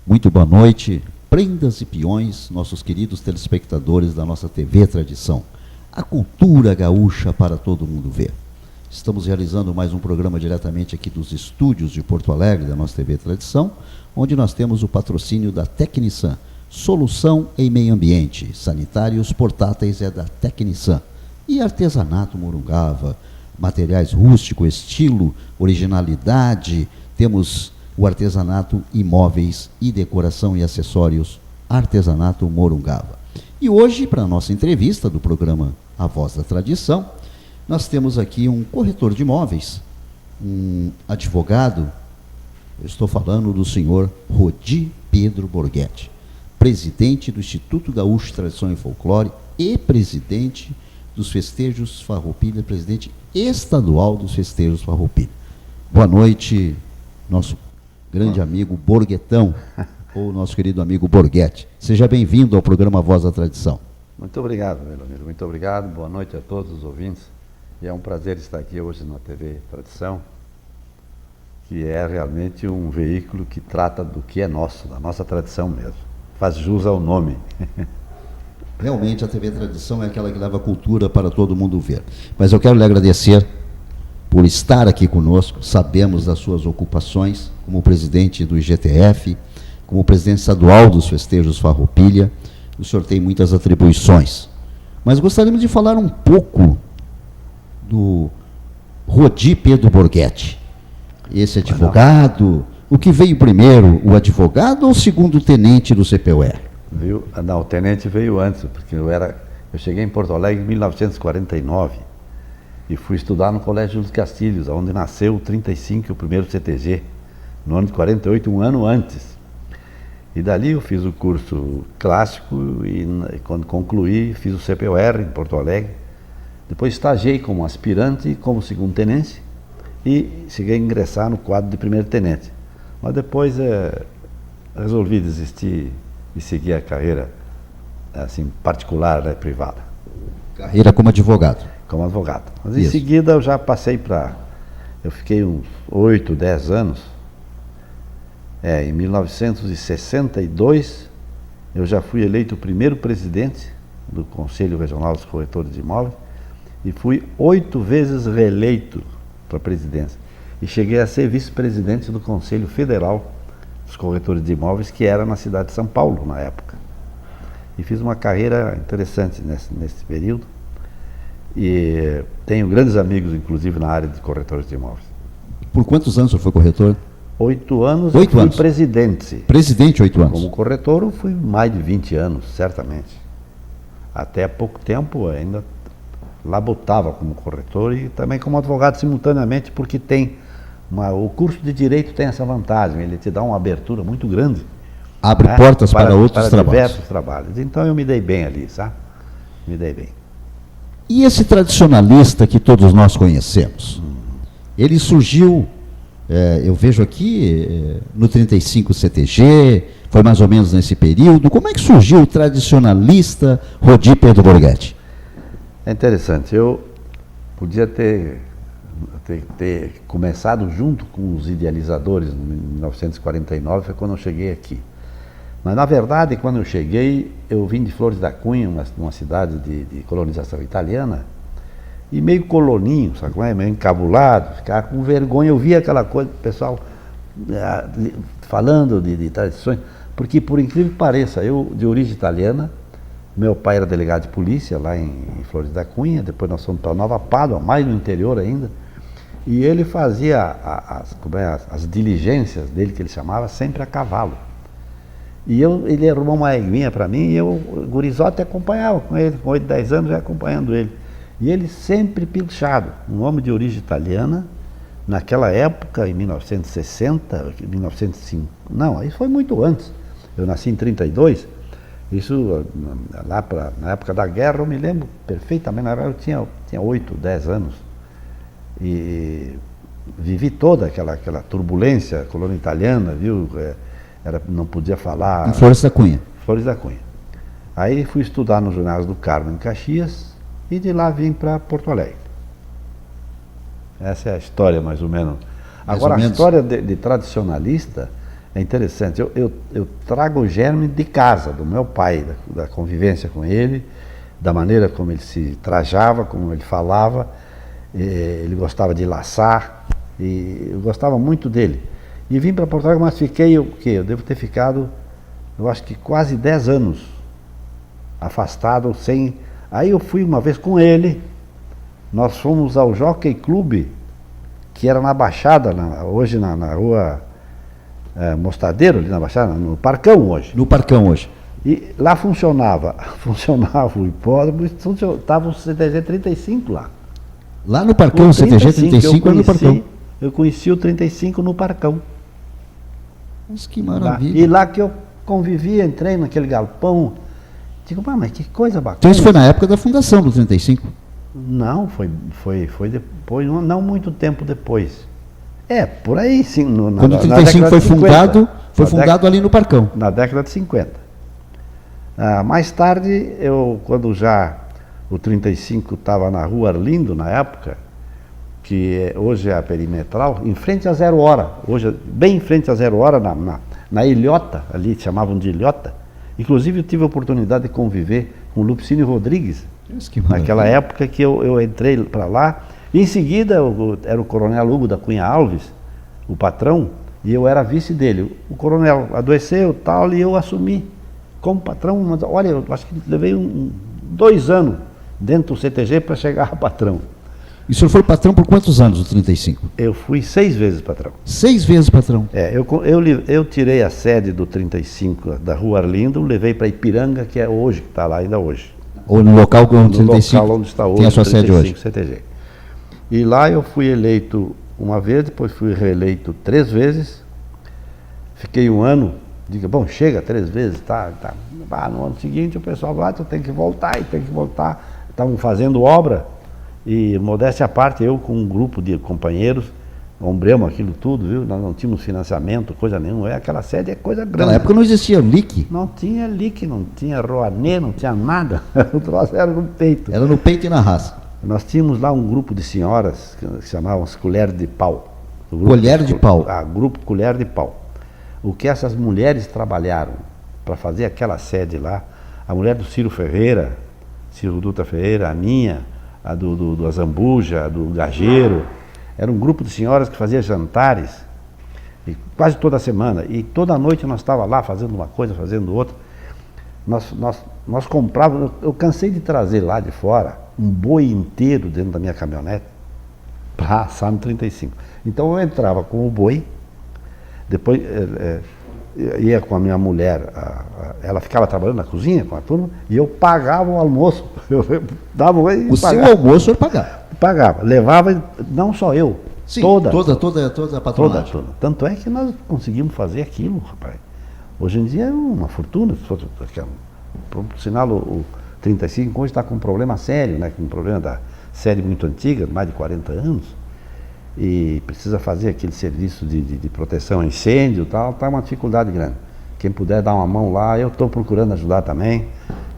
Muito boa noite, prendas e peões, nossos queridos telespectadores da nossa TV Tradição. A cultura gaúcha para todo mundo ver. Estamos realizando mais um programa diretamente aqui dos estúdios de Porto Alegre, da nossa TV Tradição, onde nós temos o patrocínio da Tecnisan, solução em meio ambiente, sanitários portáteis é da Tecnisan. E artesanato Morungava, materiais rústicos, estilo, originalidade, temos o artesanato imóveis e decoração e acessórios, artesanato Morungava. E hoje, para a nossa entrevista do programa A Voz da Tradição, nós temos aqui um corretor de imóveis, um advogado, eu estou falando do senhor Rodi Pedro Borghetti, presidente do Instituto Gaúcho de Tradição e Folclore e presidente dos Festejos Farroupilha, presidente estadual dos Festejos Farroupilha. Boa noite, nosso grande amigo Borghetão, ou nosso querido amigo Borghetti. Seja bem-vindo ao programa Voz da Tradição. Muito obrigado, meu amigo, muito obrigado. Boa noite a todos os ouvintes. E é um prazer estar aqui hoje na TV Tradição, que é realmente um veículo que trata do que é nosso, da nossa tradição mesmo. Faz jus ao nome. Realmente a TV Tradição é aquela que leva a cultura para todo mundo ver. Mas eu quero lhe agradecer por estar aqui conosco. Sabemos das suas ocupações como presidente do IGTF, como presidente estadual dos Festejos Farroupilha. O senhor tem muitas atribuições. Mas gostaríamos de falar um pouco do Rodi Pedro Borghetti. Esse advogado, o que veio primeiro, o advogado ou o segundo tenente do CPUR? Não, o tenente veio antes, porque eu cheguei em Porto Alegre em 1949 e fui estudar no Colégio dos Castilhos, onde nasceu o 35, o primeiro CTG, no ano de 48, um ano antes. E dali eu fiz o curso clássico e quando concluí, fiz o CPUR em Porto Alegre. Depois estagiei como aspirante e como segundo tenente e cheguei a ingressar no quadro de primeiro tenente. Mas depois resolvi desistir e seguir a carreira assim, particular, né, privada. Carreira como advogado? Como advogado. Mas em seguida eu já passei para... Eu fiquei uns 8, 10 anos. Em 1962 eu já fui eleito o primeiro presidente do Conselho Regional dos Corretores de Imóveis e fui 8 vezes reeleito para a presidência. E cheguei a ser vice-presidente do Conselho Federal dos Corretores de Imóveis, que era na cidade de São Paulo, na época. E fiz uma carreira interessante nesse período. E tenho grandes amigos, inclusive, na área de corretores de imóveis. Por quantos anos o senhor foi corretor? 8 anos. 8 anos. Fui presidente. Presidente, 8 anos. Como corretor, eu fui mais de 20 anos, certamente. Até há pouco tempo ainda labutava como corretor e também como advogado simultaneamente, porque tem o curso de Direito tem essa vantagem, ele te dá uma abertura muito grande. Abre portas para outros trabalhos. Diversos trabalhos. Então eu me dei bem ali, sabe? Me dei bem. E esse tradicionalista que todos nós conhecemos? Ele surgiu, eu vejo aqui, no 35 CTG, foi mais ou menos nesse período. Como é que surgiu o tradicionalista Rodi Pedro Borghetti? É interessante, eu podia ter começado junto com os idealizadores em 1949, foi quando eu cheguei aqui. Mas, na verdade, quando eu cheguei, eu vim de Flores da Cunha, uma cidade de colonização italiana, e meio coloninho, sabe como é? Meio encabulado, ficava com vergonha. Eu via aquela coisa, o pessoal falando de tradições, porque, por incrível que pareça, eu, de origem italiana, meu pai era delegado de polícia lá em Flores da Cunha, depois nós fomos para Nova Pádua, mais no interior ainda, e ele fazia as diligências dele, que ele chamava, sempre a cavalo. E ele arrumou uma eguinha para mim e eu, gurizote, acompanhava com ele, com 8, 10 anos já acompanhando ele. E ele sempre pilchado, um homem de origem italiana, naquela época, em 1960, 1905, não, isso foi muito antes, eu nasci em 32, isso na época da guerra eu me lembro perfeitamente, na verdade eu tinha 8, 10 anos, e vivi toda aquela turbulência colônia italiana, viu? Não podia falar... Em Flores da Cunha. Flores da Cunha. Aí fui estudar no Ginásio do Carmo, em Caxias, e de lá vim para Porto Alegre. Essa é a história, mais ou menos. Agora, a história de tradicionalista É interessante. Eu trago o germe de casa, do meu pai, da convivência com ele, da maneira como ele se trajava, como ele falava. Ele gostava de laçar, e eu gostava muito dele. E vim para Porto Alegre, mas fiquei o quê? Eu devo ter ficado, eu acho que quase 10 anos afastado, sem... Aí eu fui uma vez com ele, nós fomos ao Jockey Club, que era na Baixada, hoje na rua Mostadeiro, ali na Baixada, no Parcão hoje. No Parcão hoje. E lá funcionava o hipódromo, estava o CTG 35 lá. Lá no Parcão, o CTG 35 era no Parcão. Eu conheci o 35 no Parcão. Mas que maravilha. E lá que eu convivi, entrei naquele galpão. Digo, mas que coisa bacana. Então isso foi na época da fundação do 35? Não, foi depois, não muito tempo depois. Por aí sim. Quando o 35 foi fundado, ali no Parcão. Na década de 50. Mais tarde, quando já o 35 estava na Rua Arlindo, na época, que hoje é a Perimetral, em frente a 0 Hora, hoje bem em frente a 0 Hora, na Ilhota, ali chamavam de Ilhota. Inclusive eu tive a oportunidade de conviver com o Lupicínio Rodrigues, naquela época que eu entrei para lá. E em seguida era o Coronel Hugo da Cunha Alves, o patrão, e eu era vice dele. O coronel adoeceu tal, e eu assumi como patrão. Mas, olha, eu acho que levei 2 anos dentro do CTG para chegar a patrão. E o senhor foi patrão por quantos anos, o 35? Eu fui 6 vezes patrão. 6 vezes patrão? Eu tirei a sede do 35 da Rua Arlindo, levei para Ipiranga, que é hoje, que está lá ainda hoje. Ou no local onde o 35 local onde está hoje, tem a sua sede hoje. CTG. E lá eu fui eleito uma vez, depois fui reeleito 3 vezes. Fiquei 1 ano, digo, bom, chega 3 vezes, tá. No ano seguinte o pessoal vai, tu tem que voltar, Estavam fazendo obra, e modéstia à parte, eu com um grupo de companheiros, ombremos aquilo tudo, viu? Nós não tínhamos financiamento, coisa nenhuma. Aquela sede é coisa grande. Naquela época não existia LIC? Não tinha LIC, não tinha Rouanet, não tinha nada. O troço era no peito. Era no peito e na raça. Nós tínhamos lá um grupo de senhoras que chamavam-se Colher de Pau. Colher de Pau? Grupo Colher de Pau. O que essas mulheres trabalharam para fazer aquela sede lá, a mulher do Ciro Dutra Ferreira, a minha, a do Azambuja, a do Gageiro, era um grupo de senhoras que fazia jantares, e quase toda semana, e toda noite nós estávamos lá fazendo uma coisa, fazendo outra. Nós comprávamos, eu cansei de trazer lá de fora um boi inteiro dentro da minha caminhonete para assar no 35. Então eu entrava com o boi, depois ia com a minha mulher, ela ficava trabalhando na cozinha com a turma, e eu pagava o almoço. Eu dava o seu almoço o senhor pagava? Pagava, levava, não só eu, sim, toda a patronagem. Toda. Tanto é que nós conseguimos fazer aquilo, rapaz. Hoje em dia é uma fortuna. Por sinal, o 35 hoje está com um problema sério, né? Com um problema da série muito antiga, mais de 40 anos, e precisa fazer aquele serviço de proteção a incêndio e tal, está uma dificuldade grande. Quem puder dar uma mão lá, eu estou procurando ajudar também,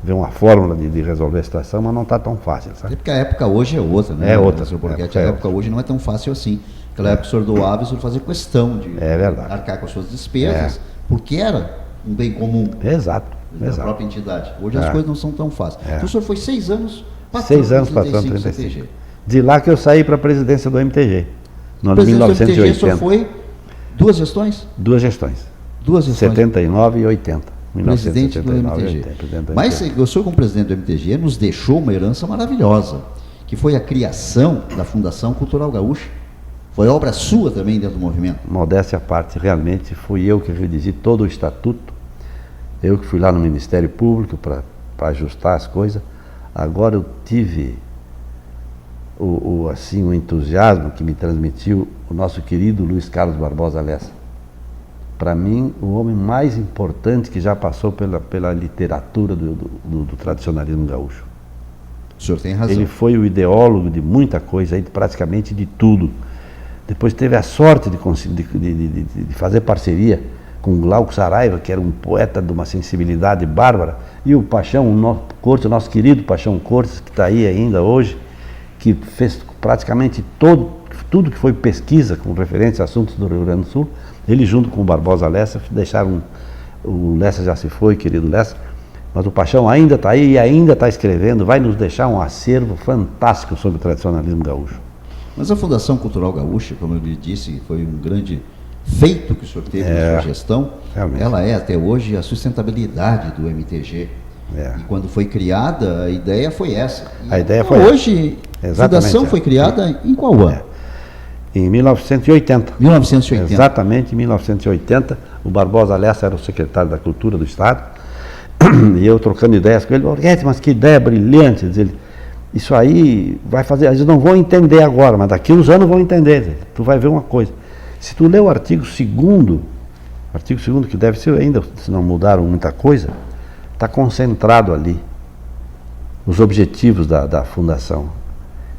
ver uma fórmula de resolver a situação, mas não está tão fácil, sabe? Porque a época hoje é outra, né? É outra. A época hoje não é tão fácil assim. Naquela época o senhor doava, o senhor fazia questão de arcar com as suas despesas, porque era um bem comum. Exato. Da própria entidade. Hoje as coisas não são tão fáceis. Então o senhor foi 6 anos patrão 6 anos patrão do 35. De lá que eu saí para a presidência do MTG. No ano de 1980. Do MTG, o senhor foi 2 gestões? 2 gestões. 2 gestões. 79 e 80. Presidente do MTG. Mas o senhor, como presidente do MTG, nos deixou uma herança maravilhosa, que foi a criação da Fundação Cultural Gaúcha. Foi obra sua também dentro do movimento? Modéstia à parte, realmente fui eu que redigi todo o estatuto. Eu que fui lá no Ministério Público para ajustar as coisas. Agora eu tive o entusiasmo que me transmitiu o nosso querido Luiz Carlos Barbosa Lessa. Para mim, o homem mais importante que já passou pela literatura do tradicionalismo gaúcho. O senhor tem razão. Ele foi o ideólogo de muita coisa, praticamente de tudo. Depois teve a sorte de fazer parceria com o Glauco Saraiva, que era um poeta de uma sensibilidade bárbara, e o Paixão Cortes, o nosso querido Paixão Cortes, que está aí ainda hoje, que fez praticamente tudo que foi pesquisa com referência a assuntos do Rio Grande do Sul, Ele junto com o Barbosa Lessa deixaram, o Lessa já se foi, querido Lessa, mas o Paixão ainda está aí e ainda está escrevendo, vai nos deixar um acervo fantástico sobre o tradicionalismo gaúcho. Mas a Fundação Cultural Gaúcha, como eu lhe disse, foi um grande feito que o senhor teve na sua gestão. Realmente. Ela é até hoje a sustentabilidade do MTG. E quando foi criada, a ideia foi essa. A ideia foi hoje, a fundação foi criada em qual ano? Em 1980. 1980. Exatamente, em 1980. O Barbosa Lessa era o secretário da Cultura do Estado. E eu trocando ideias com ele, mas que ideia brilhante. Diz ele, isso aí vai fazer, eles não vão entender agora, mas daqui uns anos vão entender. Tu vai ver uma coisa. Se tu ler o artigo 2º, que deve ser ainda, se não mudaram muita coisa, está concentrado ali os objetivos da fundação.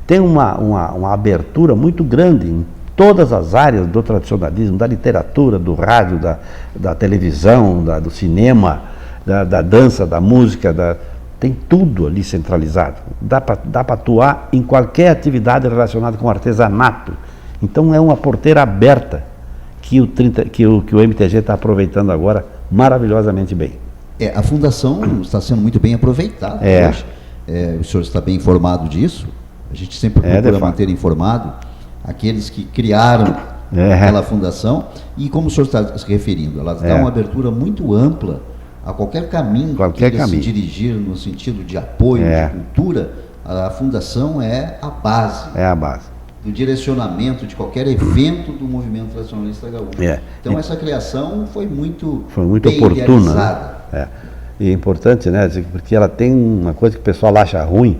Tem uma abertura muito grande em todas as áreas do tradicionalismo, da literatura, do rádio, da televisão, do cinema, da dança, da música, tem tudo ali centralizado. Dá para atuar em qualquer atividade relacionada com artesanato. Então é uma porteira aberta que o MTG está aproveitando agora maravilhosamente bem. A fundação está sendo muito bem aproveitada hoje. O senhor está bem informado disso? A gente sempre procura manter informado aqueles que criaram aquela fundação. E como o senhor está se referindo, ela dá uma abertura muito ampla a qualquer caminho que se dirigir no sentido de apoio, de cultura. A fundação é a base. É a base. Do direcionamento de qualquer evento do movimento tradicionalista gaúcho. Então essa criação foi muito bem oportuna, realizada. E é importante, né, porque ela tem uma coisa que o pessoal acha ruim,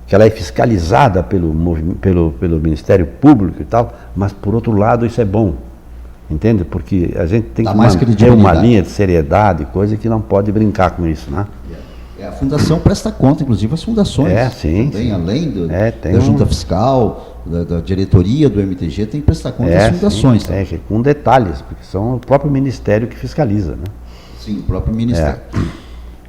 que ela é fiscalizada pelo Ministério Público e tal, mas por outro lado isso é bom, entende? Porque a gente tem que manter uma linha de seriedade, coisa que não pode brincar com isso, né? A fundação presta conta, inclusive, às fundações. Sim. Também, além da junta fiscal, da diretoria do MTG, tem que prestar conta às fundações. Sim, com detalhes, porque são o próprio Ministério que fiscaliza, né? Sim, o próprio Ministério.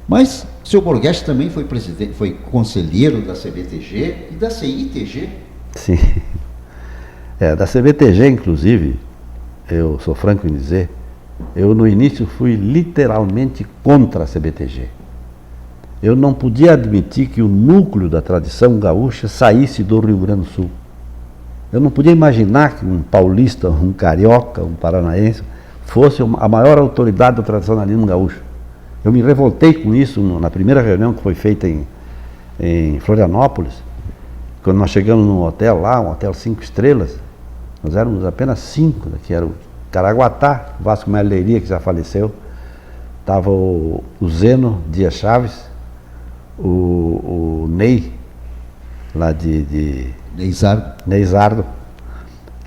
Mas o senhor Borghetti também foi presidente, foi conselheiro da CBTG e da CITG. Sim. Da CBTG, inclusive, eu sou franco em dizer, eu no início fui literalmente contra a CBTG. Eu não podia admitir que o núcleo da tradição gaúcha saísse do Rio Grande do Sul. Eu não podia imaginar que um paulista, um carioca, um paranaense fosse a maior autoridade do tradicionalismo gaúcho. Eu me revoltei com isso na primeira reunião que foi feita em Florianópolis, quando nós chegamos num hotel lá, um hotel 5 estrelas, nós éramos apenas 5, que era o Caraguatá, Vasco Meleiria, que já faleceu, estava o Zeno Dias Chaves, o Ney, lá de Neizardo,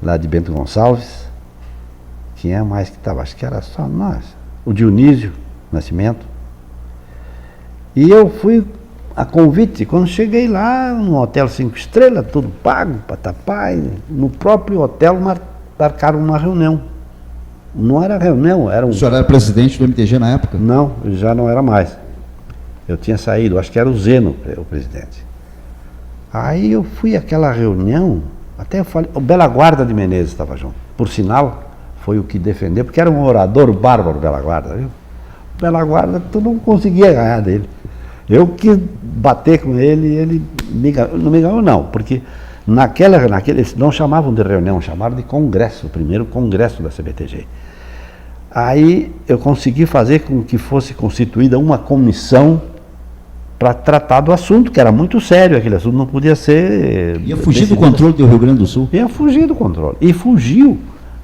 lá de Bento Gonçalves. Quem é mais que estava? Acho que era só nós. O Dionísio Nascimento. E eu fui a convite, quando cheguei lá, num hotel 5 estrelas, tudo pago, patapai, no próprio hotel marcaram uma reunião. Não era reunião, era um... O senhor era presidente do MTG na época? Não, já não era mais. Eu tinha saído, acho que era o Zeno, o presidente. Aí eu fui àquela reunião, até eu falei, o Bela Guarda de Menezes estava junto. Por sinal, foi o que defendeu, porque era um orador bárbaro, Bela Guarda, viu? Bela Guarda, tu não conseguia ganhar dele. Eu quis bater com ele e ele não me ganhou não, porque eles não chamavam de reunião, chamaram de congresso, o primeiro congresso da CBTG. Aí eu consegui fazer com que fosse constituída uma comissão para tratar do assunto, que era muito sério, aquele assunto não podia ser... Ia fugir do controle do Rio Grande do Sul? Ia fugir do controle. E fugiu.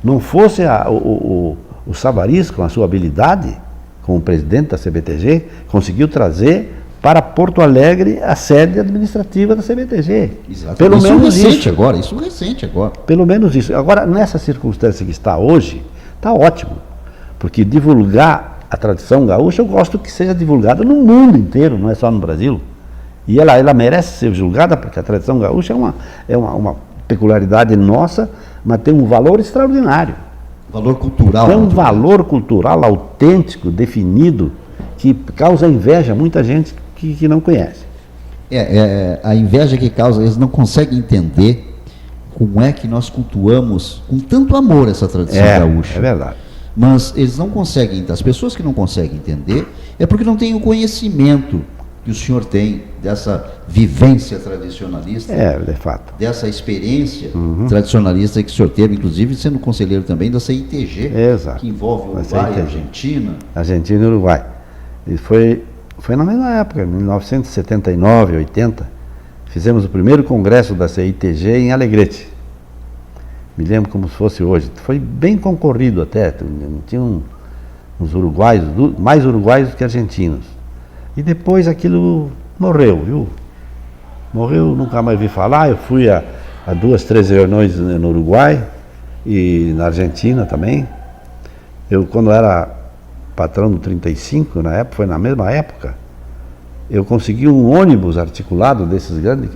Não fosse o Sabaris, com a sua habilidade, como presidente da CBTG, conseguiu trazer para Porto Alegre a sede administrativa da CBTG. Exato. Pelo menos isso recente agora. Pelo menos isso. Agora, nessa circunstância que está hoje, está ótimo. Porque divulgar a tradição gaúcha, eu gosto que seja divulgada no mundo inteiro, não é só no Brasil. E ela merece ser divulgada, porque a tradição gaúcha é uma peculiaridade nossa, mas tem um valor extraordinário. Valor cultural. Tem um valor cultural autêntico, definido, que causa inveja a muita gente que não conhece. A inveja que causa, eles não conseguem entender como é que nós cultuamos com tanto amor essa tradição gaúcha. É verdade. mas eles não conseguem, as pessoas que não conseguem entender, é porque não têm o conhecimento que o senhor tem dessa vivência tradicionalista, de fato, dessa experiência tradicionalista que o senhor teve, inclusive sendo conselheiro também da CITG, exato, que envolve Uruguai e Argentina. Argentina e Uruguai. E foi na mesma época, em 1979, 80, fizemos o primeiro congresso da CITG em Alegrete. Me lembro como se fosse hoje. Foi bem concorrido até. Tinha uns uruguaios, mais uruguaios do que argentinos. E depois aquilo morreu, viu? Morreu, nunca mais vi falar. Eu fui a 2, 3 reuniões no Uruguai e na Argentina também. Eu, quando era patrão do 35, na época, foi na mesma época, eu consegui um ônibus articulado desses grandes.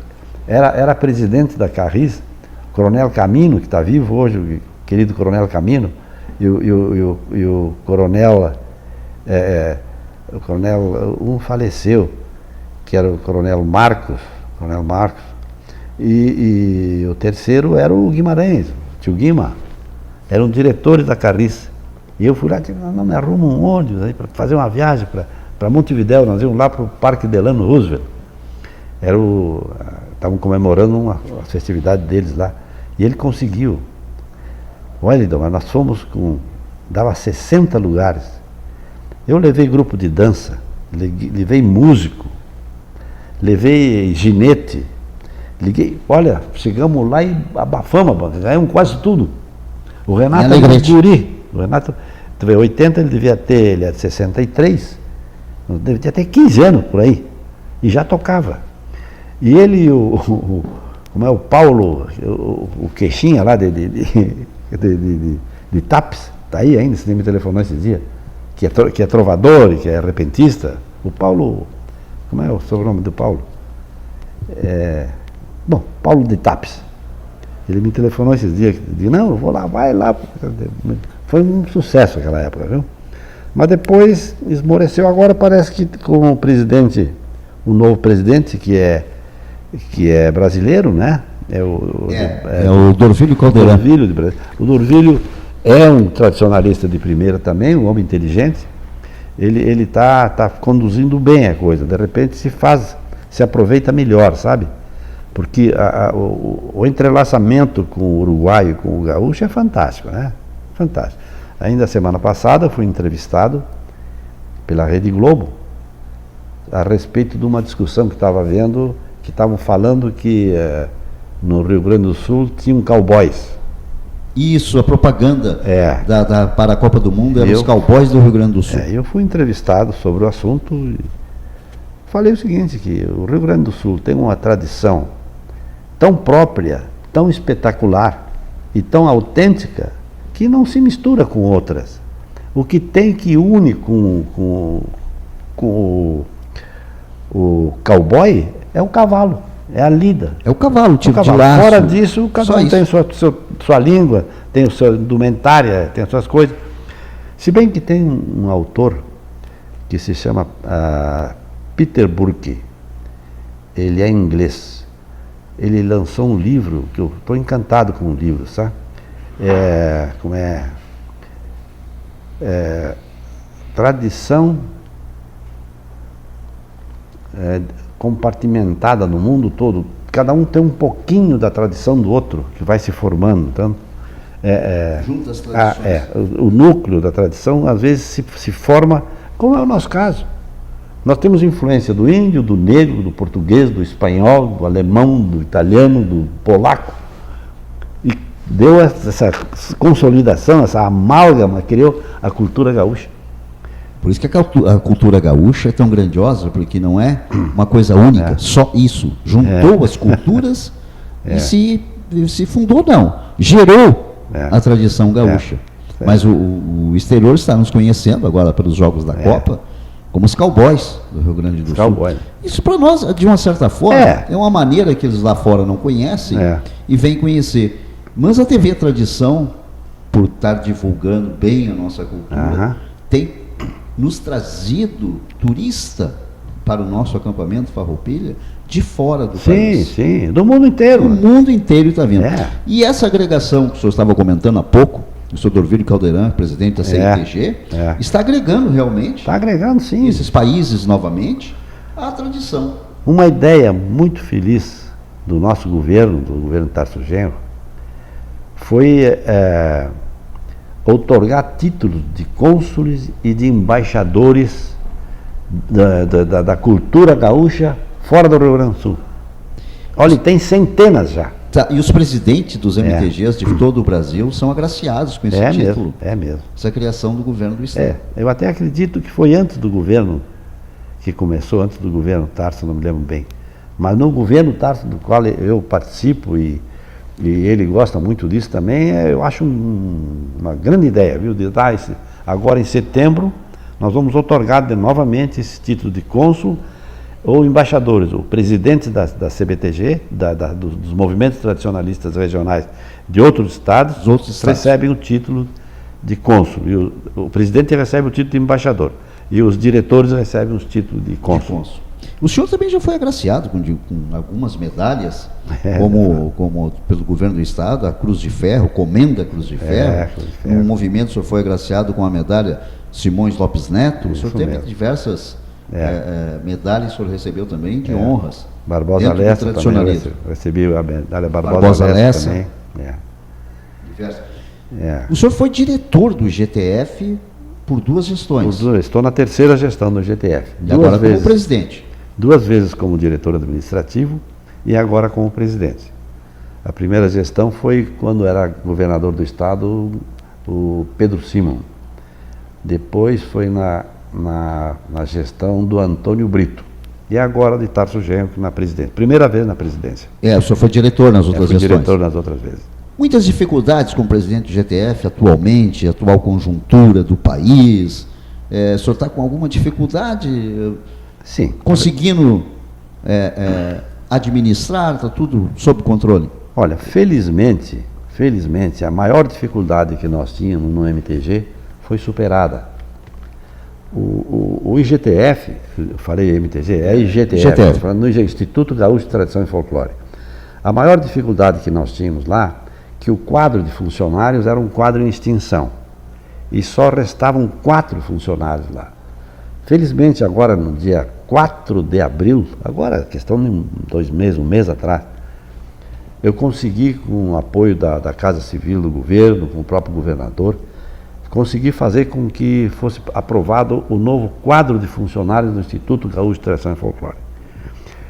Era presidente da Carris, Coronel Camino, que está vivo hoje, o querido Coronel Camino, e o Coronel, um faleceu, que era o Coronel Marcos, e o terceiro era o Guimarães, o tio Guima, eram diretores da Carris. E eu fui lá, não me arruma um ônibus aí para fazer uma viagem para Montevidéu, nós íamos lá para o Parque Delano Roosevelt. Estavam comemorando uma festividade deles lá. E ele conseguiu. Olha, Lidão, mas nós fomos dava 60 lugares. Eu levei grupo de dança, levei músico, levei ginete, olha, chegamos lá e abafamos, ganhamos quase tudo. O Renato era um guri. O Renato, tu vê, 80 ele é de 63, devia ter 15 anos por aí, e já tocava. E ele e como é o Paulo, o queixinha lá de Tapes, tá aí ainda, você me telefonou esse dia, que é trovador e que é repentista. O Paulo, como é o sobrenome do Paulo? Paulo de Tapes. Ele me telefonou esses dias, disse, não, eu vou lá, vai lá. Foi um sucesso aquela época, viu? Mas depois esmoreceu, agora parece que com o novo presidente, que é brasileiro, né? É o Dorvilho Caldeirão. O Dorvilho é um tradicionalista de primeira também, um homem inteligente. Ele tá conduzindo bem a coisa, de repente se aproveita melhor, sabe? Porque o entrelaçamento com o uruguaio e com o gaúcho é fantástico, né? Fantástico. Ainda semana passada fui entrevistado pela Rede Globo a respeito de uma discussão que estava havendo, que estavam falando que no Rio Grande do Sul tinham cowboys. Isso, a propaganda para a Copa do Mundo eram os cowboys do Rio Grande do Sul. Eu fui entrevistado sobre o assunto e falei o seguinte, que o Rio Grande do Sul tem uma tradição tão própria, tão espetacular e tão autêntica que não se mistura com outras. O que tem que une com o cowboy é o cavalo, é a lida. É o cavalo, tipo de laço. Fora disso, cada um tem sua língua, tem a sua indumentária, tem as suas coisas. Se bem que tem um autor que se chama Peter Burke, ele é inglês. Ele lançou um livro, que eu estou encantado com o livro, sabe? Tradição compartimentada no mundo todo. Cada um tem um pouquinho da tradição do outro, que vai se formando. Então, juntas tradições. O núcleo da tradição, às vezes, se forma, como é o nosso caso. Nós temos influência do índio, do negro, do português, do espanhol, do alemão, do italiano, do polaco. E deu essa consolidação, essa amálgama, criou a cultura gaúcha. Por isso que a cultura gaúcha é tão grandiosa, porque não é uma coisa única, só isso. Juntou as culturas e se fundou, não. Gerou a tradição gaúcha. Mas o exterior está nos conhecendo agora pelos Jogos da Copa como os cowboys do Rio Grande do Sul. Isso para nós, de uma certa forma, é uma maneira que eles lá fora não conhecem e vêm conhecer. Mas a TV Tradição, por estar divulgando bem a nossa cultura, tem nos trazido turista para o nosso acampamento Farroupilha de fora do país. Sim, do mundo inteiro. O mundo inteiro está vindo. E essa agregação que o senhor estava comentando há pouco, o senhor Dorvílio Caldeirão, presidente da CNTG, está agregando realmente. Está agregando, sim. Esses países novamente à tradição. Uma ideia muito feliz do nosso governo, do governo Tarso Genro, foi outorgar títulos de cônsules e de embaixadores da cultura gaúcha fora do Rio Grande do Sul. Olha, tem centenas já. Tá, e os presidentes dos MTGs de todo o Brasil são agraciados com esse título. É mesmo. Essa criação do governo do Estado. Eu até acredito que foi antes do governo, que começou antes do governo Tarso, não me lembro bem. Mas no governo Tarso, do qual eu participo e ele gosta muito disso também, eu acho uma grande ideia, viu? De dar agora em setembro, nós vamos outorgar novamente esse título de cônsul ou embaixadores. O presidente da CBTG, dos movimentos tradicionalistas regionais de outros estados, recebem o título de cônsul. E o presidente recebe o título de embaixador. E os diretores recebem os títulos de cônsul. O senhor também já foi agraciado com algumas medalhas, como pelo governo do Estado, a Cruz de Ferro, Comenda Cruz de Ferro. No movimento o senhor foi agraciado com a medalha Simões Lopes Neto. O senhor teve diversas medalhas, o senhor recebeu também de honras. Barbosa Lessa também recebi a medalha Barbosa Lessa também. O senhor foi diretor do IGTF por 2 gestões. Estou na 3ª gestão do IGTF. E agora como presidente. 2 vezes como diretor administrativo e agora como presidente. A primeira gestão foi quando era governador do estado o Pedro Simon. Depois foi na gestão do Antônio Brito. E agora de Tarso Genro na presidência. Primeira vez na presidência. O senhor foi diretor nas outras gestões. Diretor nas outras vezes. Muitas dificuldades como presidente do GTF atualmente, a atual conjuntura do país. O senhor está com alguma dificuldade? Sim. Conseguindo administrar, está tudo sob controle? Olha, felizmente, a maior dificuldade que nós tínhamos no MTG foi superada. O IGTF, eu falei MTG, IGTF. Falando no Instituto Gaúcho de Tradição e Folclore. A maior dificuldade que nós tínhamos lá, que o quadro de funcionários era um quadro em extinção. E só restavam 4 funcionários lá. Felizmente, agora no dia 4 de abril, agora questão de 2 meses, 1 mês atrás, eu consegui, com o apoio da Casa Civil do governo, com o próprio governador, consegui fazer com que fosse aprovado o novo quadro de funcionários do Instituto Gaúcho de Tradição e Folclore.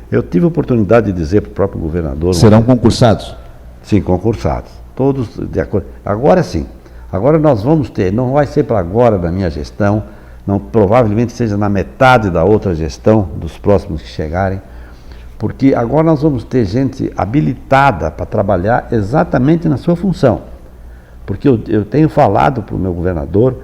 Eu tive a oportunidade de dizer para o próprio governador... Serão concursados? Sim, concursados. Todos de acordo. Agora sim. Agora nós vamos ter, não vai ser para agora da minha gestão, não, provavelmente seja na metade da outra gestão, dos próximos que chegarem, porque agora nós vamos ter gente habilitada para trabalhar exatamente na sua função. Porque eu tenho falado para o meu governador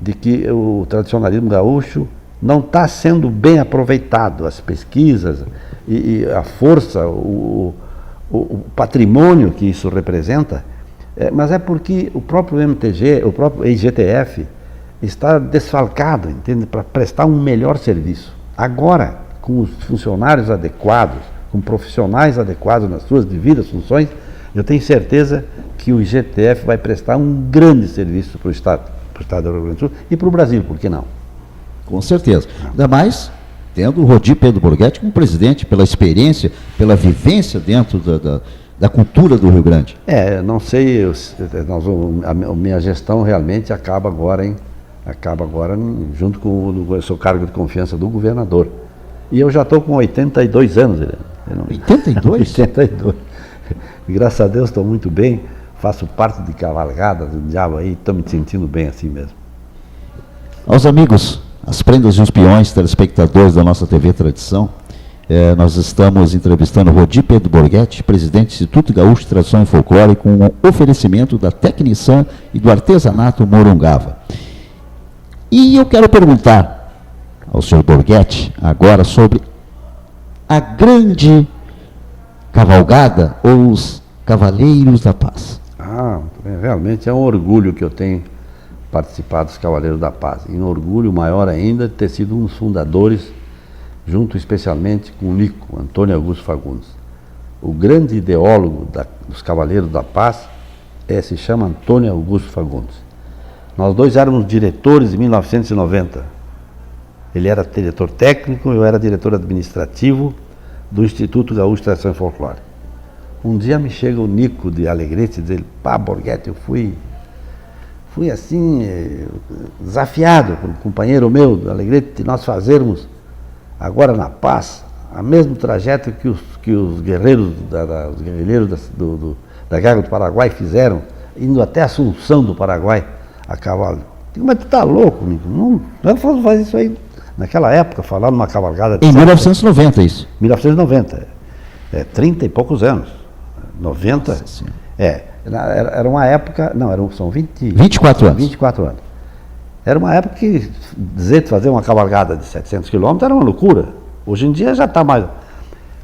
de que o tradicionalismo gaúcho não está sendo bem aproveitado, as pesquisas e a força, o patrimônio que isso representa, mas é porque o próprio MTG, o próprio IGTF, está desfalcado, entende, para prestar um melhor serviço. Agora, com os funcionários adequados, com profissionais adequados nas suas devidas funções, eu tenho certeza que o IGTF vai prestar um grande serviço para o Estado do Rio Grande do Sul e para o Brasil, por que não? Com certeza. Ainda mais tendo o Rodi Pedro Borghetti como presidente, pela experiência, pela vivência dentro da cultura do Rio Grande. Não sei, a minha gestão realmente acaba agora junto com o seu cargo de confiança do governador. E eu já estou com 82 anos. 82? 82. Graças a Deus estou muito bem, faço parte de cavalgada do diabo aí, estou me sentindo bem assim mesmo. Aos amigos, as prendas e os peões, telespectadores da nossa TV Tradição, nós estamos entrevistando Rodi Pedro Borghetti, presidente do Instituto Gaúcho de Tradição e Folclore, com o oferecimento da Tecnisan e do Artesanato Morungava. E eu quero perguntar ao senhor Borghetti agora sobre a grande cavalgada ou os Cavaleiros da Paz. Realmente é um orgulho que eu tenho participado dos Cavaleiros da Paz. E um orgulho maior ainda de ter sido um dos fundadores, junto especialmente com o Nico, Antônio Augusto Fagundes. O grande ideólogo dos Cavaleiros da Paz se chama Antônio Augusto Fagundes. Nós dois éramos diretores em 1990. Ele era diretor técnico, eu era diretor administrativo do Instituto Gaúcho de Tradição e Folclore. Um dia me chega o Nico de Alegrete e diz ele, pá, Borghetti, eu fui assim, desafiado por um companheiro meu de Alegrete de nós fazermos agora na Paz o mesmo trajeto que os guerreiros, os guerrilheiros da Guerra do Paraguai fizeram, indo até Assunção do Paraguai a cavalo. Digo, mas tu tá louco, Nico? Não vamos fazer isso aí. Naquela época, falar numa cavalgada... Em 1990, isso? 1990. 30 e poucos anos. 90. Nossa, era uma época... Não, são 24 anos. 24 anos. Era uma época que fazer uma cavalgada de 700 quilômetros era uma loucura. Hoje em dia já está mais...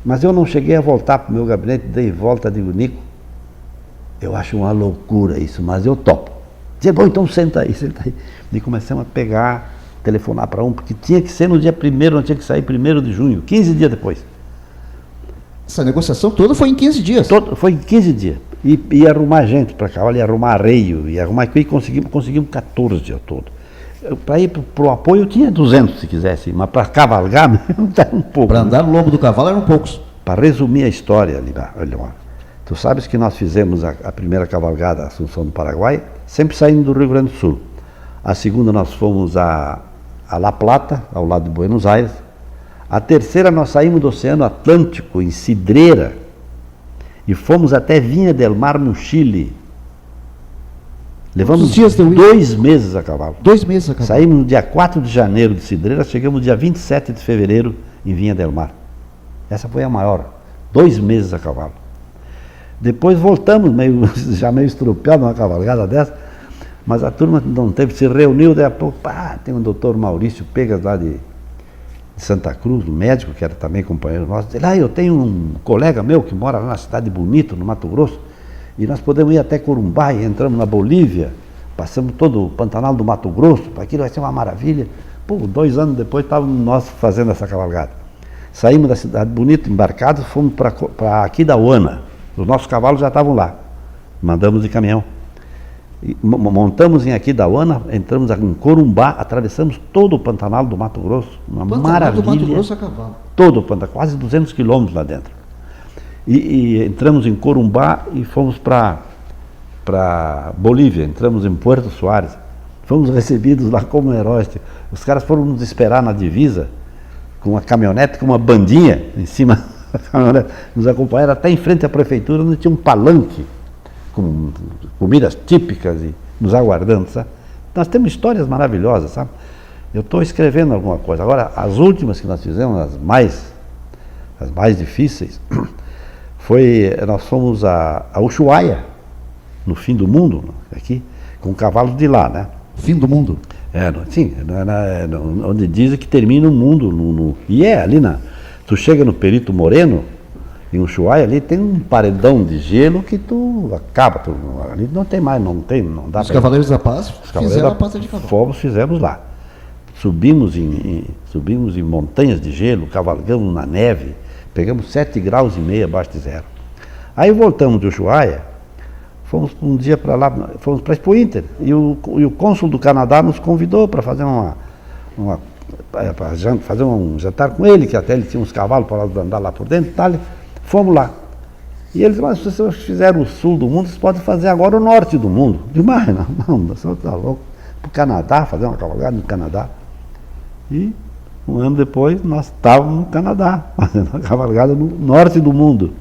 Mas eu não cheguei a voltar para o meu gabinete, dei volta, digo, Nico, eu acho uma loucura isso, mas eu topo. Dizia, bom, então senta aí. E começamos a pegar, telefonar para um, porque tinha que ser no dia 1º, não tinha que sair 1º de junho, 15 dias depois. Essa negociação toda foi em 15 dias? Foi em 15 dias. E arrumar gente para cavalo, e arrumar arreio, e arrumar... E conseguimos 14 dias todo. Para ir para o apoio eu tinha 200 se quisesse, mas para cavalgar era um pouco. Para andar no lombo do cavalo eram poucos. Para resumir a história, tu sabes que nós fizemos a primeira cavalgada, a Assunção do Paraguai, sempre saindo do Rio Grande do Sul. A segunda nós fomos a La Plata, ao lado de Buenos Aires. A terceira nós saímos do Oceano Atlântico, em Cidreira, e fomos até Vinha del Mar, no Chile. Levamos 2 meses a cavalo. 2 meses a cavalo. Saímos no dia 4 de janeiro de Cidreira, chegamos no dia 27 de fevereiro em Vinha del Mar. Essa foi a maior. 2 meses a cavalo. Depois voltamos, já meio estrupiado numa cavalgada dessa, mas a turma não teve, se reuniu, daí a pouco, tem um doutor Maurício Pegas lá de Santa Cruz, um médico que era também companheiro nosso, disse, eu tenho um colega meu que mora lá na cidade Bonito, no Mato Grosso, e nós podemos ir até Corumbá, e entramos na Bolívia, passamos todo o Pantanal do Mato Grosso, aquilo vai ser uma maravilha. 2 anos depois estávamos nós fazendo essa cavalgada. Saímos da cidade Bonito, embarcados, fomos para Aquidauana. Os nossos cavalos já estavam lá. Mandamos de caminhão. E montamos em Aquidauana, entramos em Corumbá, atravessamos todo o Pantanal do Mato Grosso. Uma maravilha. Do Mato Grosso a cavalo. Todo o Pantanal, quase 200 quilômetros lá dentro. E entramos em Corumbá e fomos para Bolívia, entramos em Puerto Suárez. Fomos recebidos lá como heróis. Os caras foram nos esperar na divisa, com uma caminhonete, com uma bandinha em cima da caminhonete. Nos acompanharam até em frente à prefeitura, onde tinha um palanque com comidas típicas e nos aguardando, sabe? Nós temos histórias maravilhosas, sabe? Eu estou escrevendo alguma coisa. Agora, as últimas que nós fizemos, as mais difíceis, nós fomos a Ushuaia, no fim do mundo, aqui, com cavalos de lá, né? Fim do mundo? Onde dizem que termina o mundo. E ali tu chega no Perito Moreno, em Ushuaia, ali tem um paredão de gelo que tu acaba, ali não tem mais, não dá. Os Cavaleiros da Paz fizeram a pata de cavalo. Fizemos lá. Subimos em montanhas de gelo, cavalgamos na neve, pegamos 7,5 graus abaixo de zero. Aí voltamos de Ushuaia, fomos um dia para lá, fomos para Expo Inter, e o cônsul do Canadá nos convidou para fazer fazer um jantar com ele, que até ele tinha uns cavalos para andar lá por dentro e tal. Fomos lá. E eles falaram, se vocês fizeram o sul do mundo, vocês podem fazer agora o norte do mundo. Demais, não, você está louco. Para o Canadá, fazer uma cavalgada no Canadá. E 1 ano depois, nós estávamos no Canadá, fazendo uma cavalgada no norte do mundo.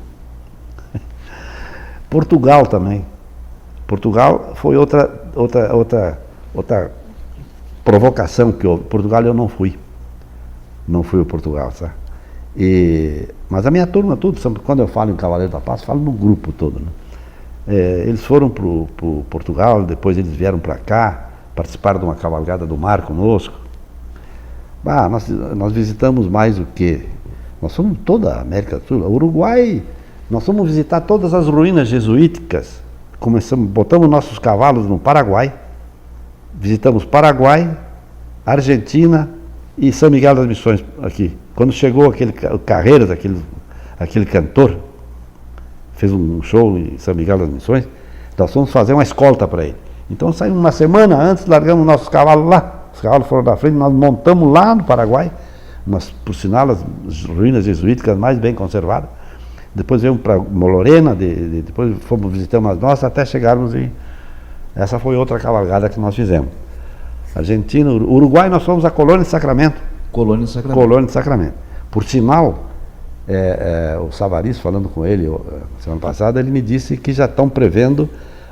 Portugal também. Portugal foi outra provocação que houve. Portugal eu não fui. Não fui ao Portugal, sabe? Mas a minha turma, quando eu falo em Cavaleiro da Paz, falo no grupo todo, né? Eles foram para Portugal, depois eles vieram para cá, participaram de uma cavalgada do mar conosco. Nós visitamos mais o quê? Nós fomos toda a América do Sul, o Uruguai, nós fomos visitar todas as ruínas jesuíticas, botamos nossos cavalos no Paraguai, visitamos Paraguai, Argentina e São Miguel das Missões aqui. Quando chegou o Carreiras, aquele cantor, fez um show em São Miguel das Missões, Nós fomos fazer uma escolta para ele. Então saímos uma semana antes, largamos nossos cavalos lá. Os cavalos foram da frente, nós montamos lá no Paraguai, por sinal, as ruínas jesuíticas mais bem conservadas. Depois viemos para Lorena, depois fomos visitando as nossas, até chegarmos em... Essa foi outra cavalgada que nós fizemos. Argentina, Uruguai, nós fomos a Colônia de Sacramento. Colônia de Sacramento. Colônia de Sacramento. Por sinal, o Savariz, falando com ele semana passada, ele me disse que já estão prevendo